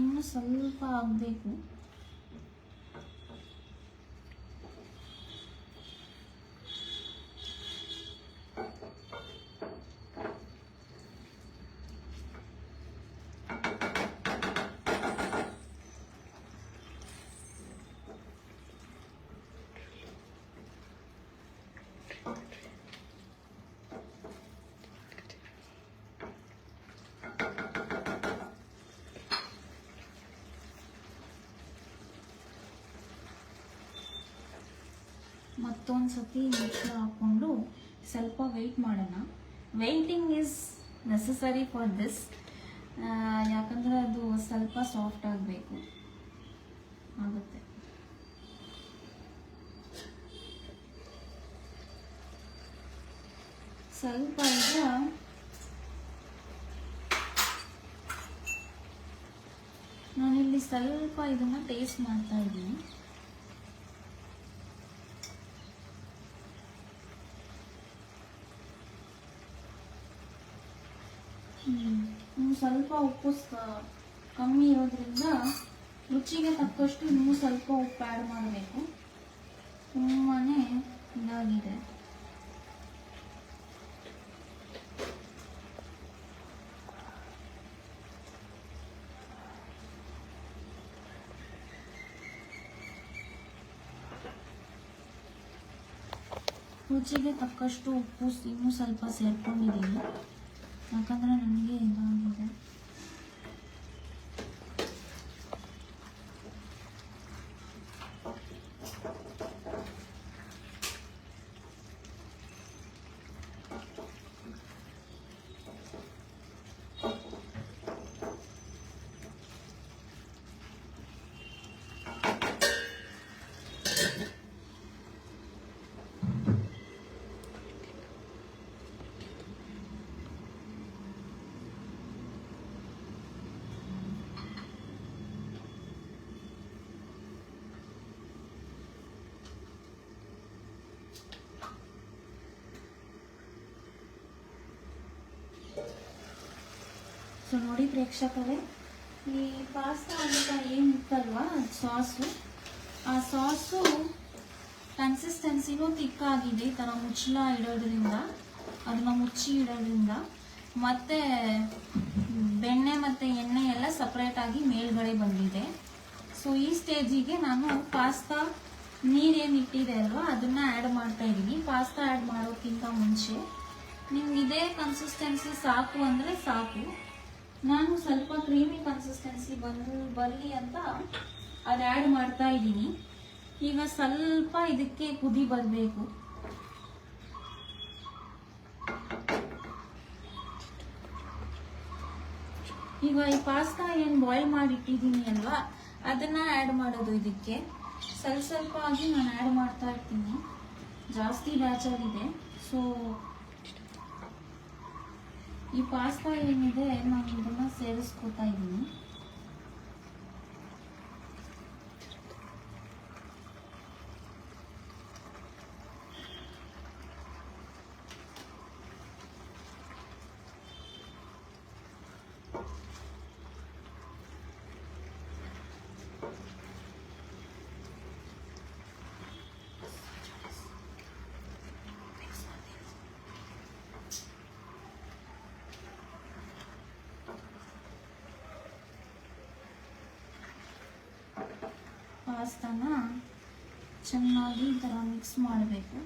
ಇನ್ನು ಸ್ವಲ್ಪ ಆಗಬೇಕು. ಮತ್ತೊಂದು ಸತಿ ಮುಚ್ಚಳ ಹಾಕ್ಕೊಂಡು ಸ್ವಲ್ಪ ವೆಯ್ಟ್ ಮಾಡೋಣ. Waiting is necessary for this, ಯಾಕಂದರೆ ಅದು ಸ್ವಲ್ಪ ಸಾಫ್ಟ್ ಆಗಬೇಕು ಆಗುತ್ತೆ. ಸ್ವಲ್ಪ ಈಗ ನಾನಿಲ್ಲಿ ಸ್ವಲ್ಪ ಇದನ್ನು ಟೇಸ್ಟ್ ಮಾಡ್ತಾ ಇದ್ದೀನಿ. ಸ್ವಲ್ಪ ಉಪ್ಪು ಕಮ್ಮಿ ಇರೋದ್ರಿಂದ ರುಚಿಗೆ ತಕ್ಕಷ್ಟು ಇನ್ನೂ ಸ್ವಲ್ಪ ಉಪ್ಪು ಆ್ಯಡ್ ಮಾಡಬೇಕು. ತುಂಬಾ ಇದಾಗಿದೆ. ರುಚಿಗೆ ತಕ್ಕಷ್ಟು ಉಪ್ಪು ಇನ್ನೂ ಸ್ವಲ್ಪ ಸೇರ್ಕೊಂಡಿದ್ದೀನಿ, ಯಾಕಂದರೆ ನನಗೆ ಇದಾಗಿದೆ. ಸೊ ನೋಡಿ ಪ್ರೇಕ್ಷಕರೇ, ಈ ಪಾಸ್ತಾ ಅಂತ ಏನಿತ್ತಲ್ವ ಸಾಸು, ಆ ಸಾಸು ಕನ್ಸಿಸ್ಟೆನ್ಸಿನೂ ತಿಕ್ಕಾಗಿದೆ. ಈ ಥರ ಮುಚ್ಚಳ ಇಡೋದ್ರಿಂದ, ಅದನ್ನ ಮುಚ್ಚಿ ಇಡೋದ್ರಿಂದ, ಮತ್ತು ಬೆಣ್ಣೆ ಮತ್ತು ಎಣ್ಣೆ ಎಲ್ಲ ಸಪ್ರೇಟಾಗಿ ಮೇಲ್ಗಡೆ ಬಂದಿದೆ. ಸೊ ಈ ಸ್ಟೇಜಿಗೆ ನಾನು ಪಾಸ್ತಾ ನೀರೇನು ಇಟ್ಟಿದೆ ಅಲ್ವಾ ಅದನ್ನು ಆ್ಯಡ್ ಮಾಡ್ತಾ ಇದ್ದೀನಿ. ಪಾಸ್ತಾ ಆ್ಯಡ್ ಮಾಡೋಕ್ಕಿಂತ ಮುಂಚೆ ನಿಮ್ಗೆ ಇದೇ ಕನ್ಸಿಸ್ಟೆನ್ಸಿ ಸಾಕು ಅಂದರೆ ಸಾಕು. ನಾನು ಸ್ವಲ್ಪ ಕ್ರೀಮಿ ಕನ್ಸಿಸ್ಟೆನ್ಸಿ ಬರಲಿ ಅಂತ ಅದು ಆ್ಯಡ್ ಮಾಡ್ತಾ ಇದ್ದೀನಿ. ಈಗ ಸ್ವಲ್ಪ ಇದಕ್ಕೆ ಕುದಿ ಬರಬೇಕು. ಈಗ ಈ ಪಾಸ್ತಾ ಏನು ಬಾಯ್ಲ್ ಮಾಡಿಟ್ಟಿದ್ದೀನಿ ಅಲ್ವಾ ಅದನ್ನು ಆ್ಯಡ್ ಮಾಡೋದು. ಇದಕ್ಕೆ ಸ್ವಲ್ಪ ಆಗಿ ನಾನು ಆ್ಯಡ್ ಮಾಡ್ತಾ ಇರ್ತೀನಿ. ಜಾಸ್ತಿ ಬ್ಯಾಚಾಗಿದೆ. ಸೊ ಈ ಪಾಸ್ತಾ ಏನಿದೆ ನಾನು ಇದನ್ನು ಸೇರಿಸ್ಕೊತಾ ಇದ್ದೀನಿ. ಪಾಸ್ತಾನ ಚೆನ್ನಾಗಿ ಈ ಥರ ಮಿಕ್ಸ್ ಮಾಡಬೇಕು.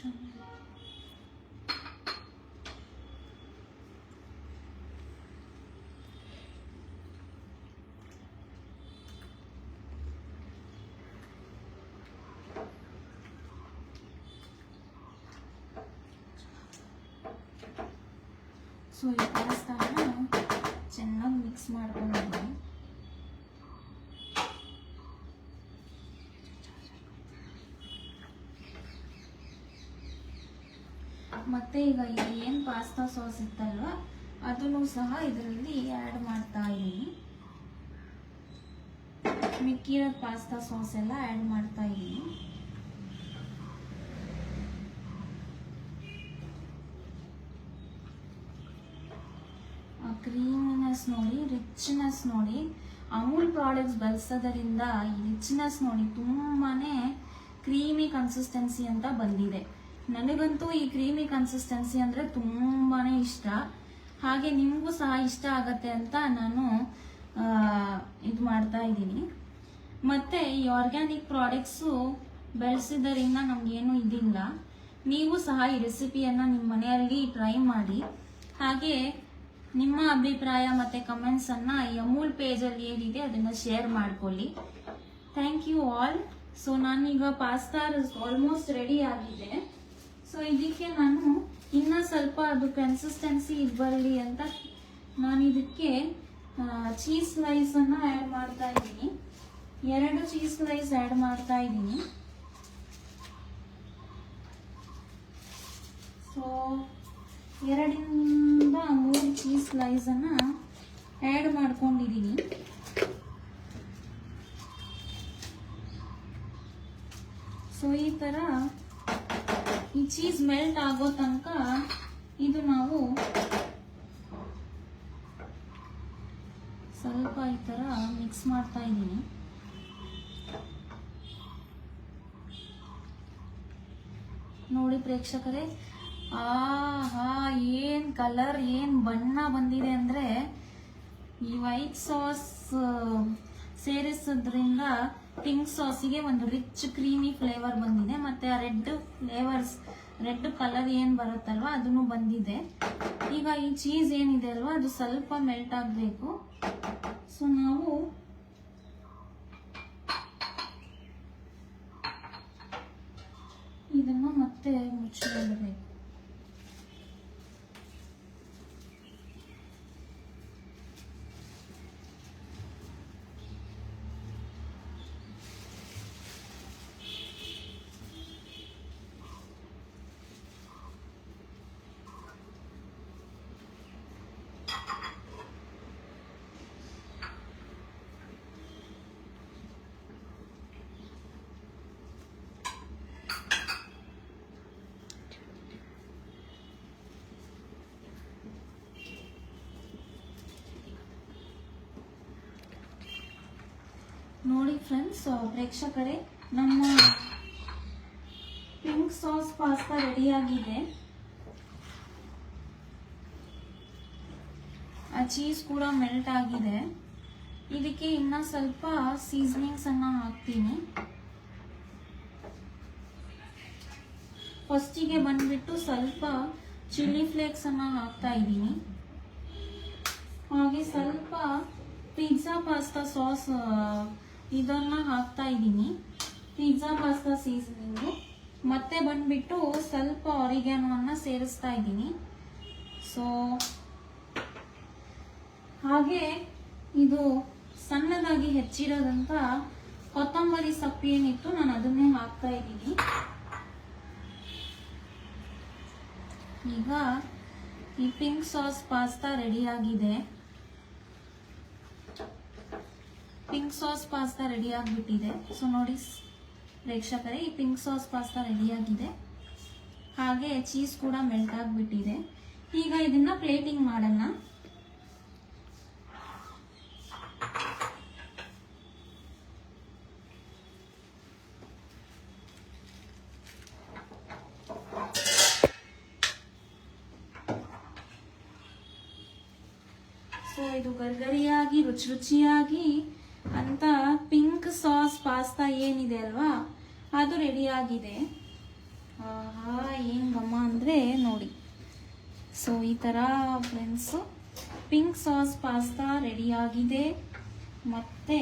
ಸೊ ಈ ಪಾಸ್ತಾನ ಚೆನ್ನಾಗಿ ಮಿಕ್ಸ್ ಮಾಡ್ಕೊಂಡಿದ್ದೀನಿ. ಮತ್ತೆ ಈಗ ಏನು ಪಾಸ್ತಾ ಸಾಸ್ ಇತ್ತಲ್ವ ಅದನ್ನು ಸಹ ಇದರಲ್ಲಿ ಆ್ಯಡ್ ಮಾಡ್ತಾ ಇದ್ದೀನಿ. ಮಿಕ್ಕಿರೋ ಪಾಸ್ತಾ ಸಾಸ್ ಎಲ್ಲ ಆ್ಯಡ್ ಮಾಡ್ತಾ ಇದ್ದೀನಿ. ಕ್ರೀಮಿನೆಸ್ ನೋಡಿ, ರಿಚ್ನೆಸ್ ನೋಡಿ. ಅಮೂಲ್ ಪ್ರಾಡಕ್ಟ್ಸ್ ಬಳಸೋದರಿಂದ ಈ ರಿಚ್ನೆಸ್ ನೋಡಿ ತುಂಬಾನೇ ಕ್ರೀಮಿ ಕನ್ಸಿಸ್ಟೆನ್ಸಿ ಅಂತ ಬಂದಿದೆ. ನನಗಂತೂ ಈ ಕ್ರೀಮಿ ಕನ್ಸಿಸ್ಟೆನ್ಸಿ ಅಂದರೆ ತುಂಬಾನೇ ಇಷ್ಟ. ಹಾಗೆ ನಿಮಗೂ ಸಹ ಇಷ್ಟ ಆಗತ್ತೆ ಅಂತ ನಾನು ಇದು ಮಾಡ್ತಾ ಇದ್ದೀನಿ. ಮತ್ತು ಈ ಆರ್ಗ್ಯಾನಿಕ್ ಪ್ರಾಡಕ್ಟ್ಸು ಬೆಳೆಸಿದ್ದರಿಂದ ನಮಗೇನು ಇದಿಲ್ಲ. ನೀವು ಸಹ ಈ ರೆಸಿಪಿಯನ್ನು ನಿಮ್ಮ ಮನೆಯಲ್ಲಿ ಟ್ರೈ ಮಾಡಿ. ಹಾಗೆ ನಿಮ್ಮ ಅಭಿಪ್ರಾಯ ಮತ್ತು ಕಮೆಂಟ್ಸನ್ನು ಈ ಅಮೂಲ್ ಪೇಜಲ್ಲಿ ಏನಿದೆ ಅದನ್ನು ಶೇರ್ ಮಾಡ್ಕೊಳ್ಳಿ. Thank you all. ಸೊ ನಾನೀಗ ಪಾಸ್ತಾ ಆಲ್ಮೋಸ್ಟ್ ರೆಡಿ ಆಗಿದೆ. ಸೊ ಇದಕ್ಕೆ ನಾನು ಇನ್ನೂ ಸ್ವಲ್ಪ ಅದು ಕನ್ಸಿಸ್ಟೆನ್ಸಿ ಬರಲಿ ಅಂತ ನಾನು ಇದಕ್ಕೆ ಚೀಸ್ ಸ್ಲೈಸನ್ನು ಆ್ಯಡ್ ಮಾಡ್ತಾ ಇದ್ದೀನಿ. 2 ಚೀಸ್ ಸ್ಲೈಸ್ ಆ್ಯಡ್ ಮಾಡ್ತಾ ಇದ್ದೀನಿ. ಸೊ 2 ಇಂದ 3 ಚೀಸ್ ಸ್ಲೈಸನ್ನು ಆ್ಯಡ್ ಮಾಡ್ಕೊಂಡಿದ್ದೀನಿ. ಸೊ ಈ ಥರ ಈ ಚೀಸ್ ಮೆಲ್ಟ್ ಆಗೋ ತನಕ ಇದು ನಾವು ಸ್ವಲ್ಪ ಈ ಥರ ಮಿಕ್ಸ್ ಮಾಡ್ತಾ ಇದ್ದೀನಿ. ನೋಡಿ ಪ್ರೇಕ್ಷಕರೇ, ಆಹಾ ಏನು ಕಲರ್, ಏನು ಬಣ್ಣ ಬಂದಿದೆ ಅಂದರೆ ಈ ವೈಟ್ ಸಾಸ್ ಸೇರಿಸೋದ್ರಿಂದ ಪಿಂಕ್ ಸಾಸಿಗೆ ಒಂದು ರಿಚ್ ಕ್ರೀಮಿ ಫ್ಲೇವರ್ ಬಂದಿದೆ. ಮತ್ತು ಆ ರೆಡ್ ಕಲರ್ ಏನು ಬರುತ್ತಲ್ವ ಅದನ್ನು ಬಂದಿದೆ. ಈಗ ಈ ಚೀಸ್ ಏನಿದೆ ಅಲ್ವಾ ಅದು ಸ್ವಲ್ಪ ಮೆಲ್ಟ್ ಆಗಬೇಕು. ಸೊ ನಾವು ಇದನ್ನು ಮತ್ತೆ ಮುಚ್ಚಿಡಬೇಕು. ನೋಡಿ ಫ್ರೆಂಡ್ಸ್, ಪ್ರೇಕ್ಷಕರೇ, ನಮ್ಮ ಪಿಂಕ್ ಸಾಸ್ ಪಾಸ್ತಾ ರೆಡಿಯಾಗಿದೆ. ಆ ಚೀಸ್ ಕೂಡ ಮೆಲ್ಟ್ ಆಗಿದೆ. ಇದಕ್ಕೆ ಇನ್ನ ಸ್ವಲ್ಪ ಸೀಸನಿಂಗ್ಸ್ ಅನ್ನ ಹಾಕ್ತೀನಿ. ಫಸ್ಟಿಗೆ ಬಂದ್ಬಿಟ್ಟು ಸ್ವಲ್ಪ ಚಿಲ್ಲಿ ಫ್ಲೇಕ್ಸ್ ಅನ್ನ ಹಾಕ್ತಾ ಇದ್ದೀನಿ. ಹಾಗೆ ಸ್ವಲ್ಪ ಪಿಜ್ಜಾ ಪಾಸ್ತಾ ಸಾಸ್ ಇದನ್ನ ಹಾಕ್ತಾ ಇದ್ದೀನಿ, ಪಿಜ್ಜಾ ಪಾಸ್ತಾ ಸೀಸನಿಂಗು. ಮತ್ತೆ ಬಂದ್ಬಿಟ್ಟು ಸ್ವಲ್ಪ ಆರಿಗ್ಯಾನೋವನ್ನ ಸೇರಿಸ್ತಾ ಇದ್ದೀನಿ. ಸೊ ಹಾಗೆ ಇದು ಸಣ್ಣದಾಗಿ ಹೆಚ್ಚಿರೋದಂತ ಕೊತ್ತಂಬರಿ ಸೊಪ್ಪು ಏನಿತ್ತು ನಾನು ಅದನ್ನೇ ಹಾಕ್ತಾ ಇದ್ದೀನಿ. ಈಗ ಈ ಪಿಂಕ್ ಸಾಸ್ ಪಾಸ್ತಾ ರೆಡಿಯಾಗಿದೆ. ಪಿಂಕ್ ಸಾಸ್ ಪಾಸ್ತಾ ರೆಡಿ ಆಗಿಬಿಟ್ಟಿದೆ. ಸೊ ನೋಡಿ ಪ್ರೇಕ್ಷಕರೇ, ಈ ಪಿಂಕ್ ಸಾಸ್ ಪಾಸ್ತಾ ರೆಡಿಯಾಗಿದೆ. ಹಾಗೆ ಚೀಸ್ ಕೂಡ ಮೆಲ್ಟ್ ಆಗಿಬಿಟ್ಟಿದೆ. ಈಗ ಇದನ್ನ ಪ್ಲೇಟಿಂಗ್ ಮಾಡೋಣ. ಸೊ ಇದು ಗರ್ಗರಿಯಾಗಿ ರುಚಿ ರುಚಿಯಾಗಿ ಅಂತ ಪಿಂಕ್ ಸಾಸ್ ಪಾಸ್ತಾ ಏನಿದೆ ಅಲ್ವಾ ಅದು ರೆಡಿಯಾಗಿದೆ. ಆಹಾ ಏನು ಘಮ ಅಂದರೆ ನೋಡಿ. ಸೊ ಈ ಥರ ಫ್ರೆಂಡ್ಸು ಪಿಂಕ್ ಸಾಸ್ ಪಾಸ್ತಾ ರೆಡಿಯಾಗಿದೆ. ಮತ್ತು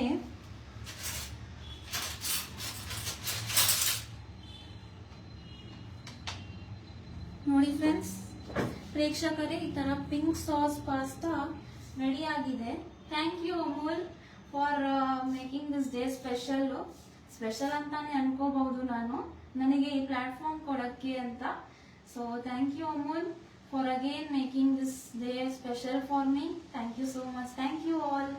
ನೋಡಿ ಫ್ರೆಂಡ್ಸ್, ಪ್ರೇಕ್ಷಕರೇ, ಈ ಥರ ಪಿಂಕ್ ಸಾಸ್ ಪಾಸ್ತಾ ರೆಡಿಯಾಗಿದೆ. Thank you Amul for making this day special ಅಂತಾನೆ ಅನ್ಕೋಬಹುದು ನಾನು, ನನಗೆ ಈ ಪ್ಲಾಟ್ಫಾರ್ಮ್ ಕೊಡೋಕ್ಕೆ ಅಂತ. So thank you Amul for again making this day special for me. Thank you so much. Thank you all.